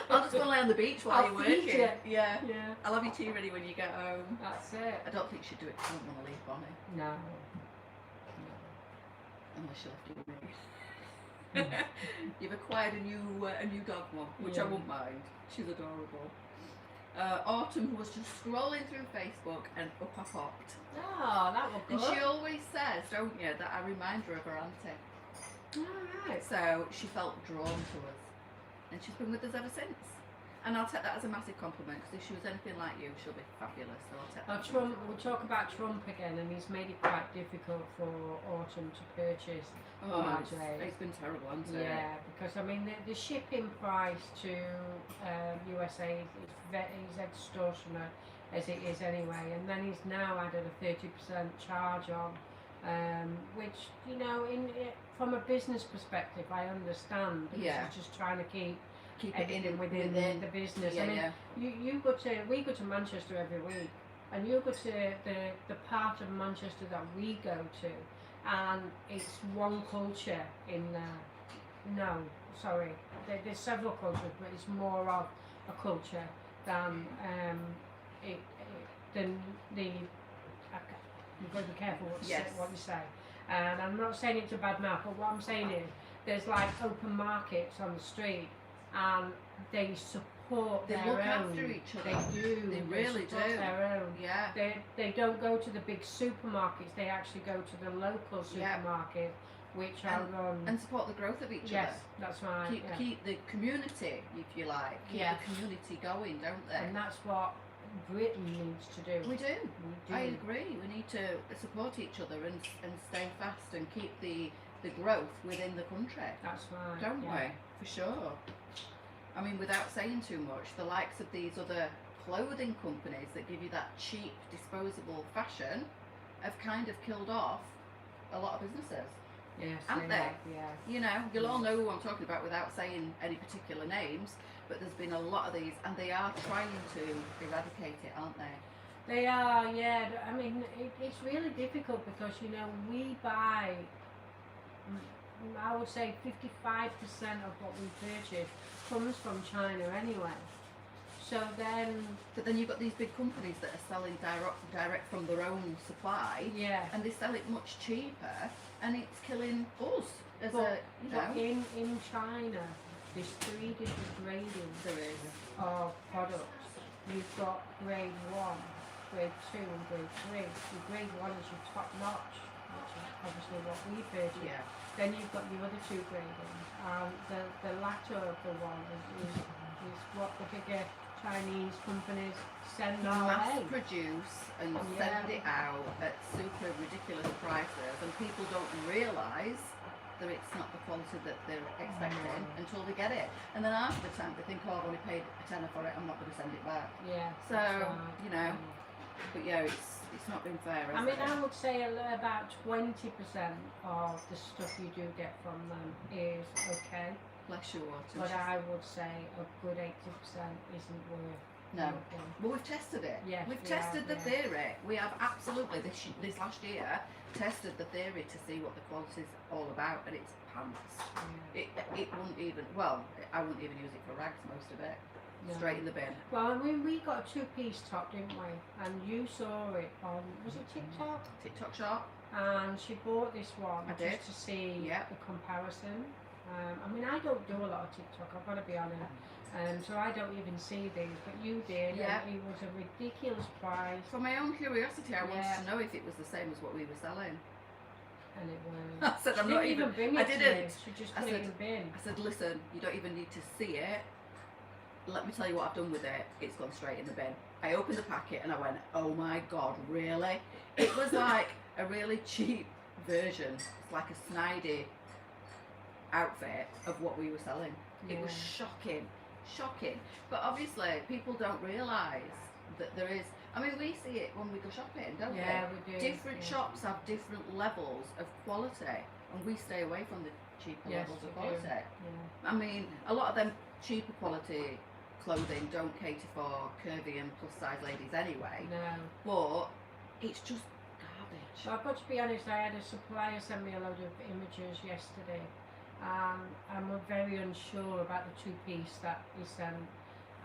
I'll just go and lay on the beach while I'll you're feed working. you. Yeah. Yeah, I'll have your tea ready when you get home. that's it. I don't think she'd do it 'cause I don't want to leave Bonnie. No. Unless she left you with me. You've acquired a new dog, Mum, which I Yeah. won't mind. She's adorable. Autumn was just scrolling through Facebook and up I popped. Oh, that was And good. she always says, don't you, that I remind her of her auntie. Alright. So she felt drawn to us. And she's been with us ever since. And I'll take that as a massive compliment, because if she was anything like you, she'll be fabulous. So I'll take that. Trump, we'll talk about Trump again, and he's made it quite difficult for Autumn to purchase RJ. It's been terrible, hasn't it? Yeah, because I mean the shipping price to USA is extortionate as it is anyway, and then he's now added a 30% charge on, which you know, from a business perspective, I understand. Because he's just trying to keep it in within the business. Yeah, I mean, we go to Manchester every week, and you go to the part of Manchester that we go to, and it's one culture in there. No, sorry, there's several cultures, but it's more of a culture than You've got to be careful Yes. what you say. And I'm not saying it's a bad mouth, but what I'm saying is there's like open markets on the street, and they support They their look own. after each other. They do. They really support do. Their own. Yeah. They don't go to the big supermarkets. They actually go to the local Yeah. supermarket, which are run. And support the growth of each yes, other. that's right. Keep the community, if you like. Keep Yeah. the community going, don't they? And that's what Britain needs to do. We do. We do. I agree. We need to support each other and stay fast and keep the growth within the country. That's right. Don't yeah. we? For sure. I mean, without saying too much, the likes of these other clothing companies that give you that cheap, disposable fashion have kind of killed off a lot of businesses. Yes, Aren't they? Yeah. You know, you'll all know who I'm talking about without saying any particular names, but there's been a lot of these, and they are trying to eradicate it, aren't they? They are, yeah. I mean, it's really difficult because, you know, we buy, I would say 55% of what we purchase comes from China anyway. So then... But then you've got these big companies that are selling direct from their own supply, Yeah. and they sell it much cheaper, and it's killing us as But you know. in China, there's 3 different gradings There is. of products. You've got grade 1, grade 2 and grade 3. Your grade 1 is your top notch, which is obviously what we purchase. Yeah. Then you've got your other 2 gradings. The latter of the one is what the bigger Chinese companies send our Mass way. produce and Yeah. send it out at super ridiculous prices, and people don't realise that it's not the quality that they're expecting until they get it. And then after the time they think, oh, I've only paid a tenner for it, I'm not going to send it back. Yeah. So, that's right. you know, but yeah, it's not been fair, I has mean, it? I would say about 20% of the stuff you do get from them is okay, Bless your waters. but I would say a good 80% isn't worth No. anything. Well, we've tested it. Yes, We've we tested have, the yeah. theory. We have absolutely this last year tested the theory to see what the quality's all about, and it's pants. Yeah. It wouldn't even, well, I wouldn't even use it for rags, most of it. No. Straight in the bin. Well, I mean, we got a 2-piece top, didn't we? And you saw it on, was it TikTok? TikTok shop. And she bought this one I just did. to see Yeah. the comparison. I mean, I don't do a lot of TikTok, I've got to be honest. So I don't even see these, but you did, Yeah. and it was a ridiculous price, For my own curiosity, I wanted Yeah. to know if it was the same as what we were selling. and it was. I said, She I'm not didn't even. bring I it to didn't. me, she just I put it said- in the bin. I said, listen, you don't even need to see it. Let me tell you what I've done with it. It's gone straight in the bin. I opened the packet and I went, oh my God, really? It was like a really cheap version. It's like a snidey outfit of what we were selling. It was Yeah. shocking, shocking. But obviously, people don't realise that there is. I mean, we see it when we go shopping, don't Yeah, we? we do. Different yeah. shops have different levels of quality, and we stay away from the cheaper Yes, levels of we do. quality. Yeah. I mean, a lot of them cheaper quality clothing don't cater for curvy and plus size ladies anyway, No. but it's just garbage. Well, I've got to be honest, I had a supplier send me a load of images yesterday. And we're very unsure about the 2-piece that he sent,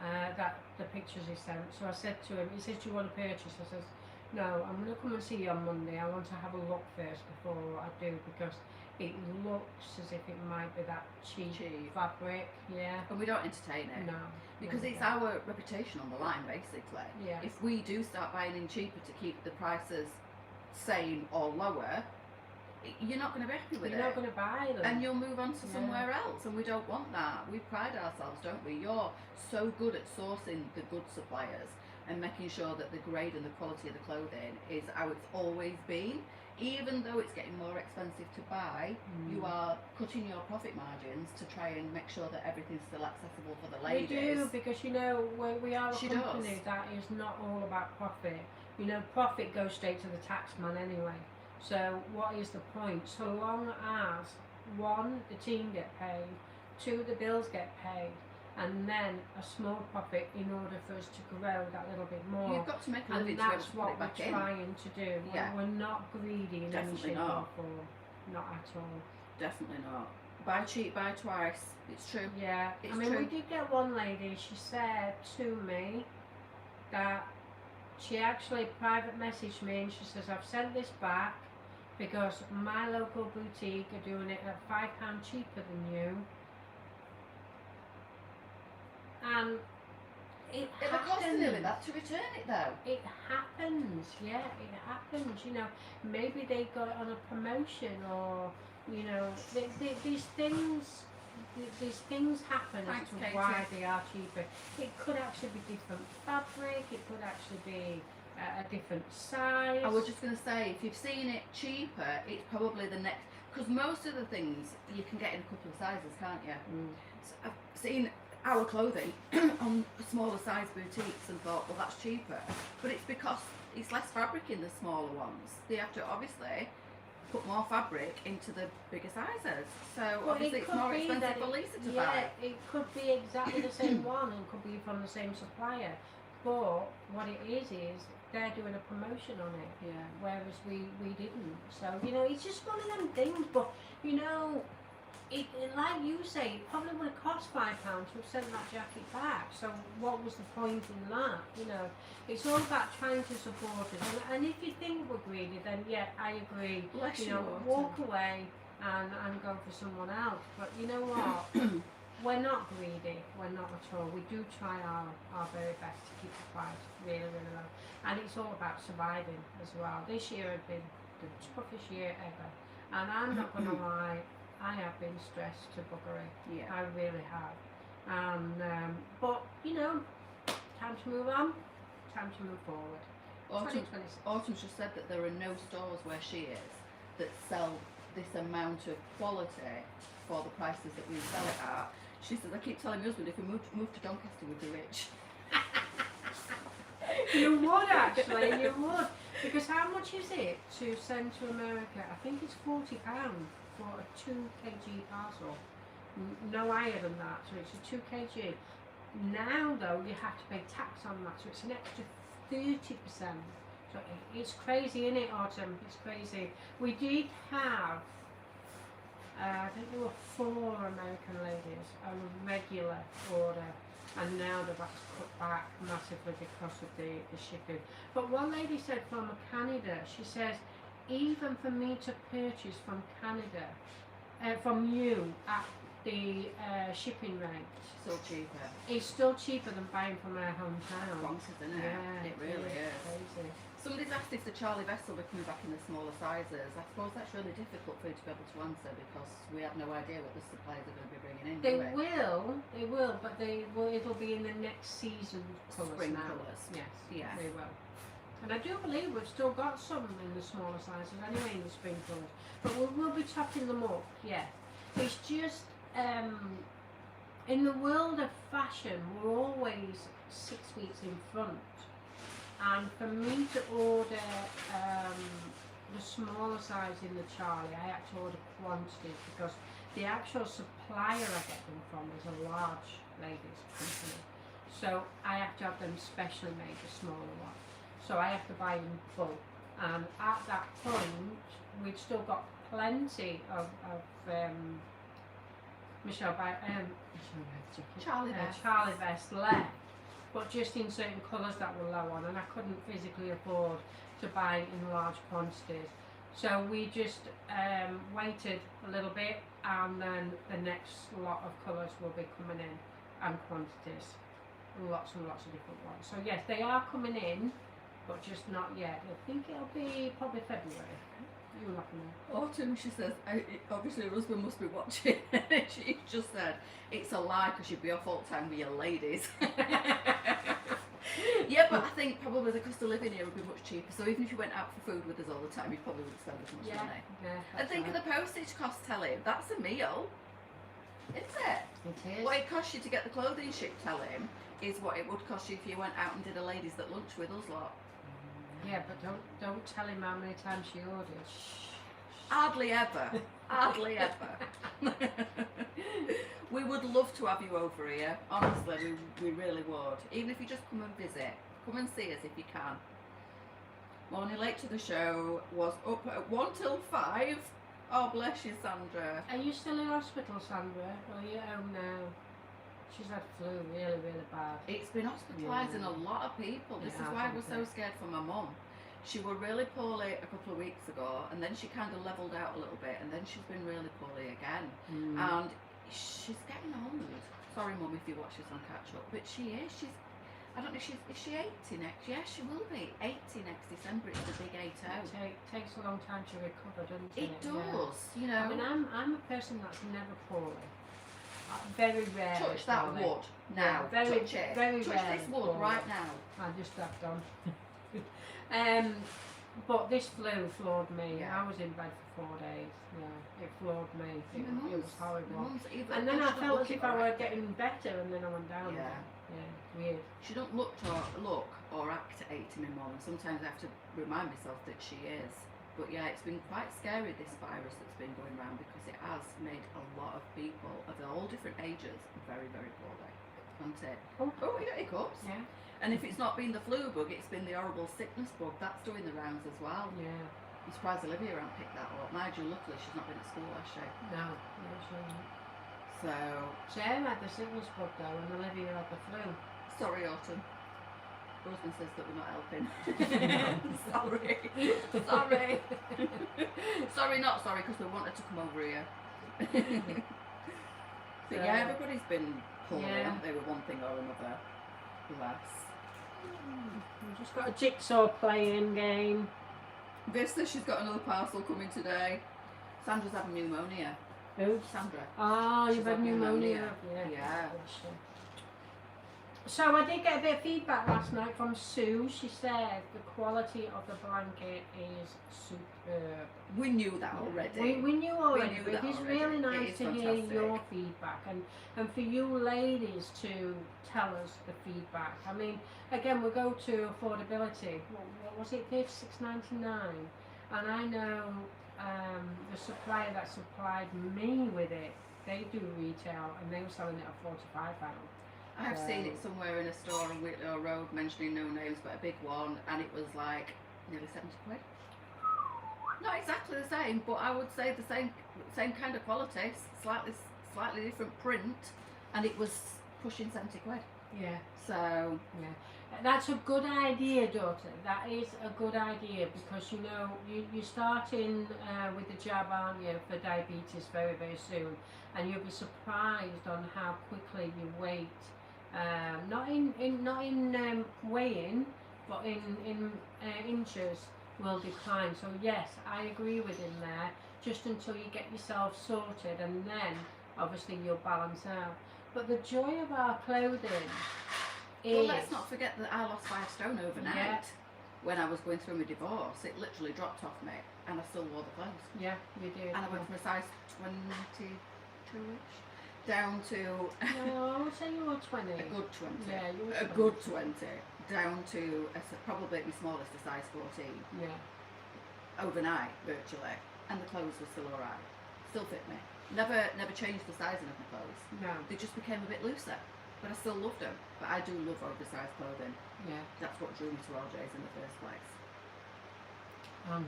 that the pictures he sent. So I said to him, he says, do you want to purchase? I says, no, I'm going to come and see you on Monday. I want to have a look first before I do, because it looks as if it might be that cheap. Fabric, yeah. And we don't entertain it. No. Because no, it's we don't. our reputation on the line, basically. Yeah. If we do start buying in cheaper to keep the prices same or lower, you're not going to be happy with You're it. not going to buy them. And you'll move on to Yeah. somewhere else, and we don't want that. We pride ourselves, don't we? You're so good at sourcing the good suppliers and making sure that the grade and the quality of the clothing is how it's always been. Even though it's getting more expensive to buy, you are cutting your profit margins to try and make sure that everything's still accessible for the ladies. We do, because you know, we are a She company does. that is not all about profit. You know, profit goes straight to the taxman anyway. So what is the point? So long as, 1, the team get paid, 2, the bills get paid, and then a small profit in order for us to grow that little bit more. You've got to make a living And to be able that's to put what it we're back in. trying to do. Yeah. We're not greedy in any Definitely shape or not. form. Not at all. Definitely not. Buy cheap, buy twice. It's true. Yeah, It's I mean, true. we did get one lady, she said to me that She actually private messaged me and she says, I've sent this back because my local boutique are doing it at £5 cheaper than you. And it It'll cost a little bit happens. that to return it though. It happens, yeah, it happens. You know, maybe they got it on a promotion, or you know, these things. These things happen Thanks, as to Katie. why they are cheaper. It could actually be different fabric. It could actually be a different size. I was just going to say, if you've seen it cheaper, it's probably the next. Because most of the things you can get in a couple of sizes, can't you? So I've seen our clothing on smaller size boutiques and thought, well, that's cheaper. But it's because it's less fabric in the smaller ones. They have to obviously put more fabric into the bigger sizes. So Well, obviously it's more expensive that for Leesa to yeah, buy. it could be exactly the same one and could be from the same supplier. But what it is they're doing a promotion on it, Yeah. whereas we didn't. So, you know, it's just one of them things. But, you know, it like you say, it probably would have cost £5 to have sent that jacket back. So what was the point in that? You know, it's all about trying to support it. And if you think we're greedy, then yeah, I agree. Bless You you, know, Autumn. walk away and go for someone else. But you know what? We're not greedy. We're not at all. We do try our very best to keep the price really, really low. And it's all about surviving as well. This year has been the toughest year ever. And I'm not going to lie, I have been stressed to buggery. Yeah. I really have. But, you know, time to move on. Time to move forward. Autumn, 2026. Autumn's just said that there are no stores where she is that sell this amount of quality for the prices that we sell it at. She says, I keep telling my husband, if we move to Doncaster, we'd be rich. You would actually, you would. Because how much is it to send to America? I think it's £40 for a 2 kg parcel. No higher than that, so it's a 2 kg. Now though, you have to pay tax on that, so it's an extra 30%. So it's crazy, isn't it, Autumn? It's crazy. We did have, I think there were 4 American ladies on a regular order, and now they've had to cut back massively because of the shipping. But one lady said from Canada, she says, even for me to purchase from Canada, from you at the shipping rate, Still cheaper. it's still cheaper than buying from our hometown. Bonkers, isn't it? Yeah, It really is. Crazy. Somebody's asked if the Charlie Vessel will be coming back in the smaller sizes. I suppose that's really difficult for you to be able to answer because we have no idea what the suppliers are going to be bringing in. They do we? will, but it'll be in the next season's colours Spring now. colours. Yes, Yeah. they will. And I do believe we've still got some in the smaller sizes anyway in the spring colours. But we will be topping them up, yeah. It's just, in the world of fashion, we're always 6 weeks in front. And for me to order the smaller size in the Charlie, I have to order quantities because the actual supplier I get them from is a large ladies company. So I have to have them specially made, the smaller one. So I have to buy in bulk. And at that point, we'd still got plenty of Charlie Vest. Charlie Vest left, but just in certain colours that were low on, and I couldn't physically afford to buy in large quantities. So we just waited a little bit, and then the next lot of colours will be coming in, and quantities, lots and lots of different ones. So yes, they are coming in, but just not yet. I think it'll be probably February. You'll let me know. Autumn, she says, obviously her husband must be watching. She just said, it's a lie because you'd be off all the time with your ladies. Yeah, but I think probably the cost of living here would be much cheaper. So even if you went out for food with us all the time, you probably wouldn't spend as much money. Yeah. And think of the postage cost, tell him. That's a meal. Isn't it? It is. What it costs you to get the clothing shipped, tell him, is what it would cost you if you went out and did a ladies that lunch with us lot. Yeah, but don't tell him how many times she ordered. Hardly ever. Hardly ever. We would love to have you over here. Honestly, we really would. Even if you just come and visit. Come and see us if you can. Morning late to the show. Was up at 1 till 5. Oh, bless you, Sandra. Are you still in hospital, Sandra? Or are you at home now? She's had flu really, really bad. It's been hospitalising a lot of people. This is why I was so scared for my mum. She was really poorly a couple of weeks ago, and then she kind of levelled out a little bit, and then she's been really poorly again. And she's getting old. Sorry, Mum, if you watch this on catch up, but she is. I don't know. Is she 80 next? Yeah, she will be 80 next December. It's the big 80. It takes a long time to recover, doesn't it? It does. Yeah. You know. I mean, I'm a person that's never poorly. Very rare. Touch that wood now. Yeah, touch it. Very touch rare. this wood right now. I just have done. But this flu floored me. Yeah. I was in bed for 4 days. Yeah, it floored me. It was horrible. And then I felt as if I were getting better, and then I went down. Yeah. Again. Yeah, weird. She don't look or act 80, my mum. Sometimes I have to remind myself that she is. But yeah, it's been quite scary, this virus that's been going around, because it has made a lot of people of all different ages very, very poorly. Hasn't it? Oh, we got hiccups. Yeah. And if it's not been the flu bug, it's been the horrible sickness bug. That's doing the rounds as well. Yeah. I'm surprised Olivia hasn't picked that up. Mind you, luckily she's not been at school, has she? No, she hasn't. So... Sarah had the sickness bug though, and Olivia had the flu. Sorry, Autumn. Husband says that we're not helping. Sorry. Sorry. Sorry, not sorry, because we wanted to come over here. But yeah, everybody's been poorly, haven't they, with one thing or another. Bless. We've just got a jigsaw playing game. Vista, she's got another parcel coming today. Sandra's having pneumonia. Who? Sandra. Oh, you've had pneumonia. Yeah. So I did get a bit of feedback last night from Sue. She said the quality of the blanket is superb. We knew that already. We knew already, but it's really nice to hear your feedback and for you ladies to tell us the feedback. I mean, again, we go to affordability. What was it, $6.99? And I know the supplier that supplied me with it, they do retail and they were selling it at £45. I've seen it somewhere in a store on Whitlow Road, mentioning no names, but a big one, and it was like nearly 70 quid. Not exactly the same, but I would say the same kind of quality, slightly different print, and it was pushing 70 quid. Yeah. So yeah, that's a good idea, daughter. That is a good idea, because you know you're starting with the jab, aren't you, for diabetes very, very soon, and you'll be surprised on how quickly your weight, not in weighing, but in inches, will decline. So yes, I agree with him there. Just until you get yourself sorted, and then obviously you'll balance out. But the joy of our clothing is... Well, let's not forget that I lost 5 stone overnight. Yeah. When I was going through my divorce. It literally dropped off me, and I still wore the clothes. Yeah, you did. And I went from a size 22-ish down to... No, I would say you were 20. A good 20. Yeah, you were 20. A good 20. Down to probably my smallest, a size 14. Yeah. Overnight, virtually. And the clothes were still alright. Still fit me. Never changed the sizing of my clothes. No. They just became a bit looser. But I still loved them. But I do love oversized clothing. Yeah. That's what drew me to LJ's in the first place.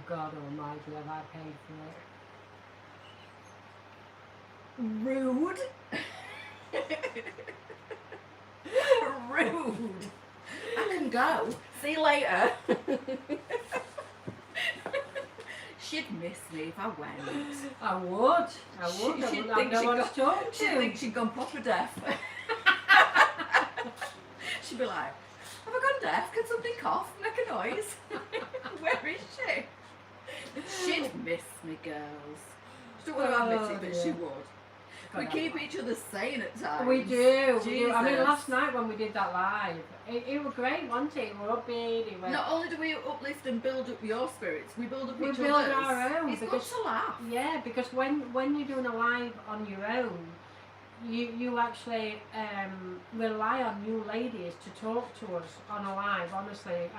God almighty, have I paid for it? Rude. Rude. I can go. See you later. She'd miss me if I went. I would. She'd I think no one to talk to. She'd think she'd gone proper deaf. She'd be like, have I gone deaf? Can somebody cough? Make a noise? Where is she? She'd miss me, girls. She don't want to admit it, but she would. We keep each other sane at times. We do. Jesus. I mean, last night when we did that live, it was great, wasn't it? We were upbeat. Not only do we uplift and build up your spirits, we build up each other's. We build our own. It's good to laugh. Yeah, because when you're doing a live on your own, you actually rely on you ladies to talk to us on a live, honestly,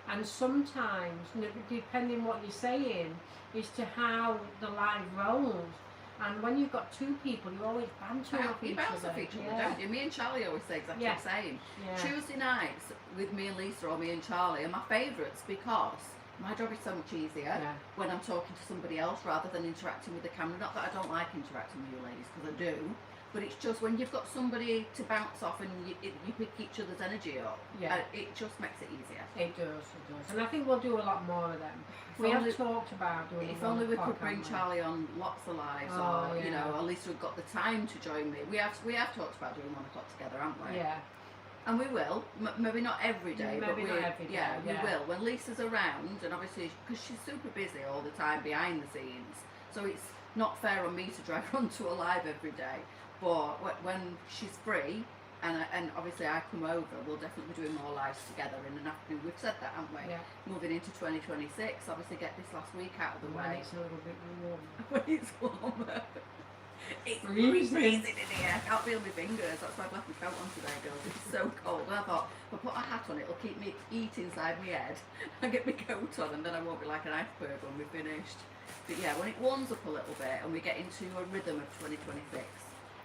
and sometimes, depending what you're saying, is to how the live rolls. And when you've got 2 people, you always banter off each other. Off each other, don't you? Me and Charlie always say exactly the same. Yeah. Tuesday nights with me and Leesa or me and Charlie are my favourites, because my job is so much easier when I'm talking to somebody else rather than interacting with the camera. Not that I don't like interacting with you ladies, because I do, But it's just when you've got somebody to bounce off and you pick each other's energy up, Yeah. it just makes it easier. It does. And I think we'll do a lot more of them. If We have only- talked about doing If them on only the we pod, could bring haven't we? Charlie on lots of lives, Oh, or you yeah. know, at least we've got the time to join me. We have talked about doing 1 o'clock together, haven't we? Yeah. And we will. Maybe not every day, but Maybe not every day, yeah, we yeah. will. When Lisa's around, and obviously because she's super busy all the time behind the scenes, so it's not fair on me to drag her onto a live every day. But when she's free, and obviously I come over, we'll definitely be doing more lives together in an afternoon. We've said that, haven't we? Yeah. Moving into 2026, obviously get this last week out of the When way. it's a little bit warm. When it's warmer. It's Freezing. freezing in here. I can't feel my fingers. That's why I've left my coat on today, girls. It's so cold. And I thought, if I put a hat on, it'll keep me heat inside my head. I get my coat on, and then I won't be like an iceberg when we're finished. But yeah, when it warms up a little bit and we get into a rhythm of 2026.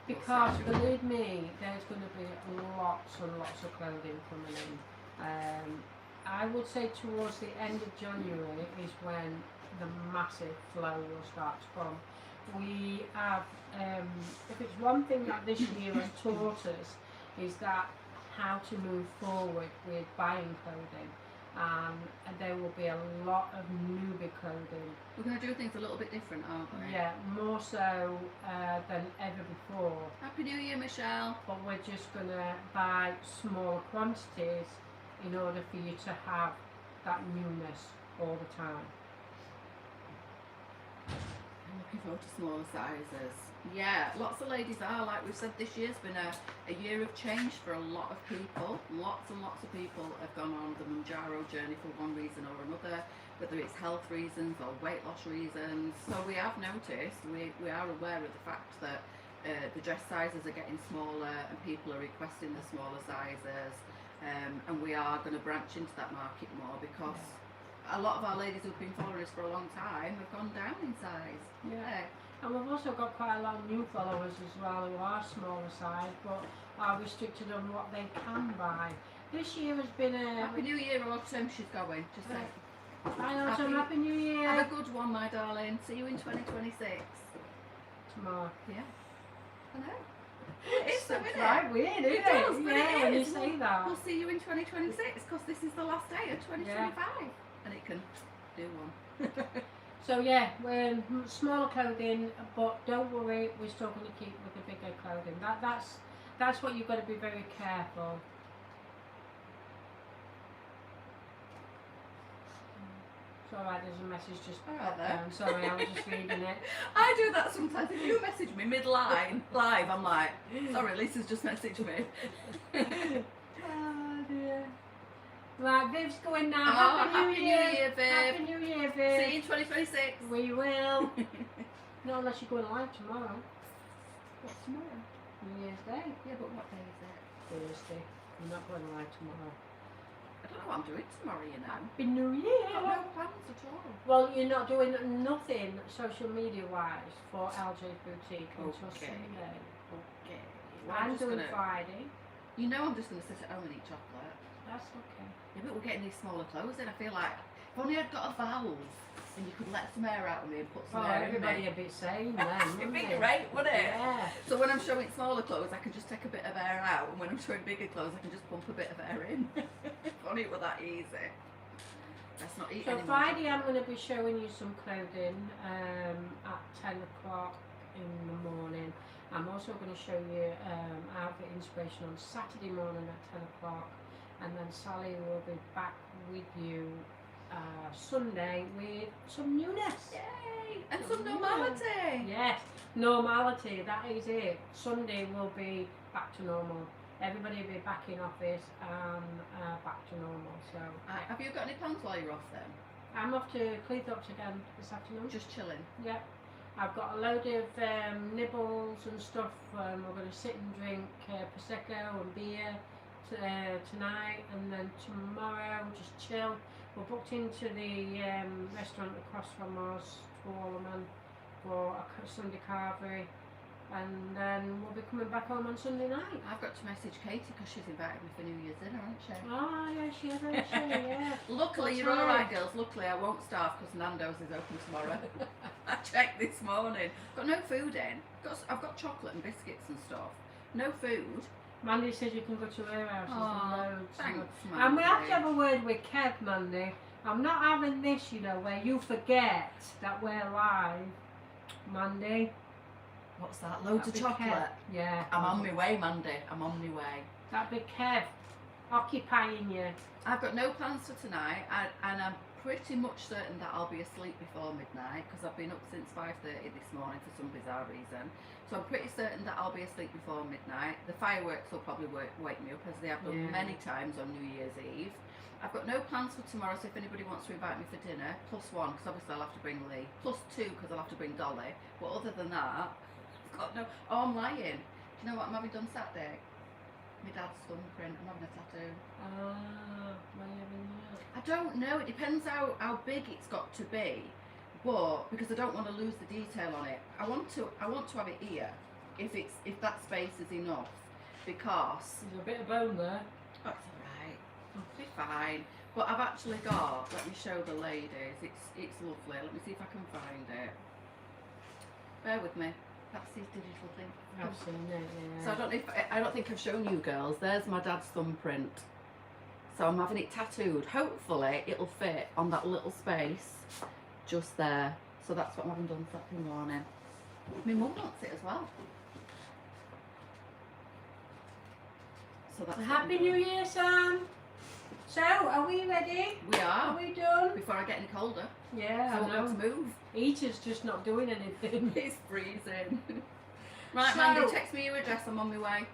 Because believe me, there's going to be lots and lots of clothing coming in. I would say towards the end of January is when the massive flow will start to come. We have, if it's one thing that this year has taught us, is that how to move forward with buying clothing. And there will be a lot of newbie clothing. We're going to do things a little bit different, aren't we? Yeah, more so than ever before. Happy New Year, Michelle. But we're just going to buy smaller quantities in order for you to have that newness all the time. I'm looking forward to smaller sizes. Yeah, lots of ladies are. Like we've said, this year's been a year of change for a lot of people. Lots and lots of people have gone on the Manjaro journey for one reason or another, whether it's health reasons or weight loss reasons. So we have noticed, we are aware of the fact that the dress sizes are getting smaller and people are requesting the smaller sizes. And we are going to branch into that market more because a lot of our ladies who've been following us for a long time have gone down in size. Yeah. And we've also got quite a lot of new followers as well who are smaller size but are restricted on what they can buy. This year has been a... Happy New Year, Autumn. She's going. Just say. Bye Autumn, Happy New Year. Have a good one, my darling. See you in 2026. Tomorrow. Yeah. I know. It's so right weird, isn't it? does, but yeah, it when you is. say that. We'll see you in 2026 because this is the last day of 2025. And it can do one. So yeah, we're smaller clothing, but don't worry, we're still going to keep with the bigger clothing. That's what you've got to be very careful. It's alright, there's a message just Alright then. sorry, I was just reading it. I do that sometimes. If you message me mid-line, live, I'm like, sorry, Lisa's just messaged me. Oh dear. Right, Viv's going now. Oh, Happy New Year, Viv. Happy New Year, Viv. See you in 2026. We will. Not unless you're going live tomorrow. What's tomorrow? New Year's Day. Yeah, but what day is it? Thursday. You're not going live tomorrow. I don't know what I'm doing tomorrow, you know. Happy New I've Year. got no plans at all. Well, you're not doing nothing social media wise for LJ's Boutique until Okay. Sunday. Okay. I'm doing Friday. You know I'm just going to sit at home and eat chocolate. That's okay. Yeah, but we're getting these smaller clothes in. I feel like if only I'd got a valve and you could let some air out of me and put some Well, air in everybody me. a bit sane then, It'd wouldn't be it? great, wouldn't it? Yeah. So when I'm showing smaller clothes, I can just take a bit of air out, and when I'm showing bigger clothes, I can just pump a bit of air in. If only it were that easy. Let's not eat So anymore. Friday I'm going to be showing you some clothing at 10 o'clock in the morning. I'm also going to show you outfit inspiration on Saturday morning at 10 o'clock. And then Sally will be back with you Sunday with some newness. Yay! And some normality. Yes, normality, that is it. Sunday will be back to normal. Everybody will be back in office and back to normal. So Have you got any plans while you're off then? I'm off to Cleethorpes again this afternoon. Just chilling. Yeah. I've got a load of nibbles and stuff. We're going to sit and drink Prosecco and beer tonight, and then tomorrow just chill. We're booked into the restaurant across from us, Twalman, for a Sunday carvery, and then we'll be coming back home on Sunday night. I've got to message Katie because she's invited me for New Year's dinner, hasn't she? Oh yeah, she is, isn't she? Yeah. Luckily, What you're time? alright, girls. Luckily, I won't starve because Nando's is open tomorrow. I checked this morning. Got no food in. I've got chocolate and biscuits and stuff. No food. Mandy says you can go to her house. Oh, There's loads. thanks, And we have to Mandy. have a word with Kev, Mandy. I'm not having this, you know, where you forget that we're live, Mandy. What's that? Loads of That'd be chocolate. Kev. Yeah. I'm on my way, Mandy. I'm on my way. That'd be Kev occupying you. I've got no plans for tonight, and I'm pretty much certain that I'll be asleep before midnight because I've been up since 5:30 this morning for some bizarre reason. So I'm pretty certain that I'll be asleep before midnight. The fireworks will probably wake me up, as they have done many times on New Year's Eve. I've got no plans for tomorrow, so if anybody wants to invite me for dinner, +1 because obviously I'll have to bring Lee, +2 because I'll have to bring Dolly. But other than that, I've got no. Oh, I'm lying. Do you know what I'm having done Saturday? My dad's thumbprint. I'm having a tattoo. Ah, why are you having that? I don't know. It depends how big it's got to be, but because I don't want to lose the detail on it, I want to have it here if that space is enough, because There's a bit of bone there. that's alright. It'll be fine. But I've actually got. Let me show the ladies. It's lovely. Let me see if I can find it. Bear with me. That's his digital thing. I've seen it, yeah. So I don't think I've shown you girls. There's my dad's thumbprint. So I'm having it tattooed. Hopefully it'll fit on that little space just there. So that's what I'm having done Saturday morning. My mum wants it as well. So that's Happy New Year, Sam. So, are we ready? We Are are. we done? Before I get any colder. Yeah, So I I won't be able know. to move. Eater's just not doing anything. It's freezing. Right, So- Mandy, text me your address. I'm on my way.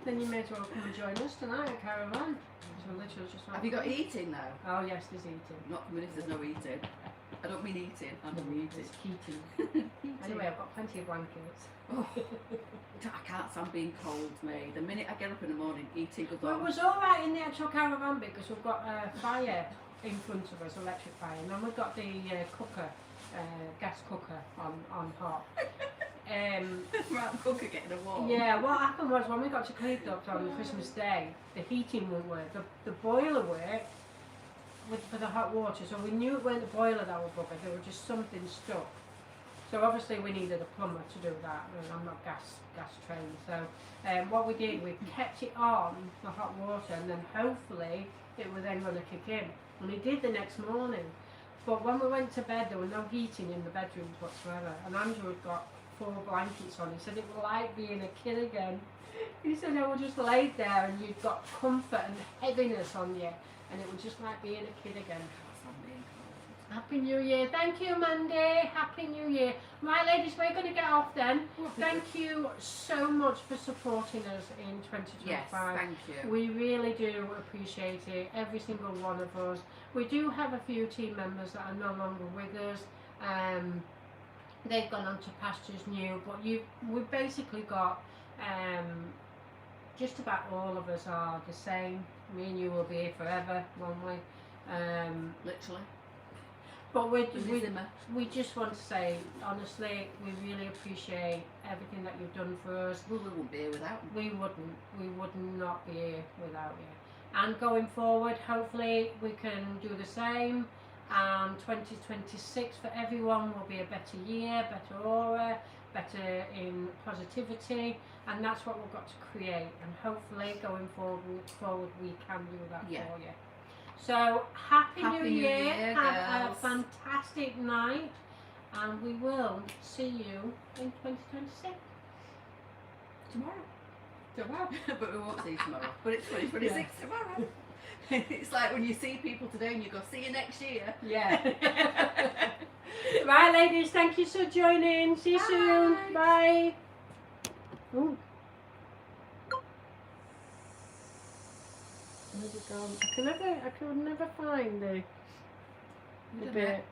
Then you may as well come and join us tonight at Caravan. So literally just Have you got eating now? Oh yes, there's eating. Not coming if there's no eating. I don't mean eating. I mean eating. It's heating. Anyway, I've got plenty of blankets. Oh, I can't stand being cold, me. The minute I get up in the morning, eating goes Well, it on. was all right in the actual caravan because we've got a fire in front of us, electric fire, and then we've got the cooker, gas cooker on hot. Right, the cooker getting a warm. Yeah, what happened was when we got to Cleethorpes on Christmas Day, the heating wouldn't work. The boiler worked for the hot water, so we knew it weren't the boiler that was buggered, there was just something stuck. So obviously we needed a plumber to do that, and I'm not gas trained. So what we did, we kept it on the hot water, and then hopefully it was then going to kick in. And it did the next morning. But when we went to bed, there was no heating in the bedrooms whatsoever. And Andrew had got 4 blankets on. He said it was like being a kid again. He said I was just laid there and you'd got comfort and heaviness on you, and it was just like being a kid again. Happy New Year. Thank you, Mandy. Happy New Year. Right, ladies, we're going to get off then. Thank you so much for supporting us in 2025. Yes, thank you. We really do appreciate it, every single one of us. We do have a few team members that are no longer with us. They've gone on to pastures new, but we've basically got just about all of us are the same. Me and you will be here forever, won't we? Literally. But we Zimmer. just want to say, honestly, we really appreciate everything that you've done for us. We wouldn't be here without them. We would not be here without you. And going forward, hopefully we can do the same. 2026 for everyone will be a better year, better aura, better in positivity, and that's what we've got to create. And hopefully going forward we can do that for you. So happy New Year, have a fantastic night, and we will see you in 2026. Tomorrow. But we won't see you tomorrow. But it's 2026 tomorrow. It's like when you see people today and you go, see you next year. Yeah. Right, ladies, thank you for joining. See you soon. Bye. Ooh. Where's it gone? I can never find the bit.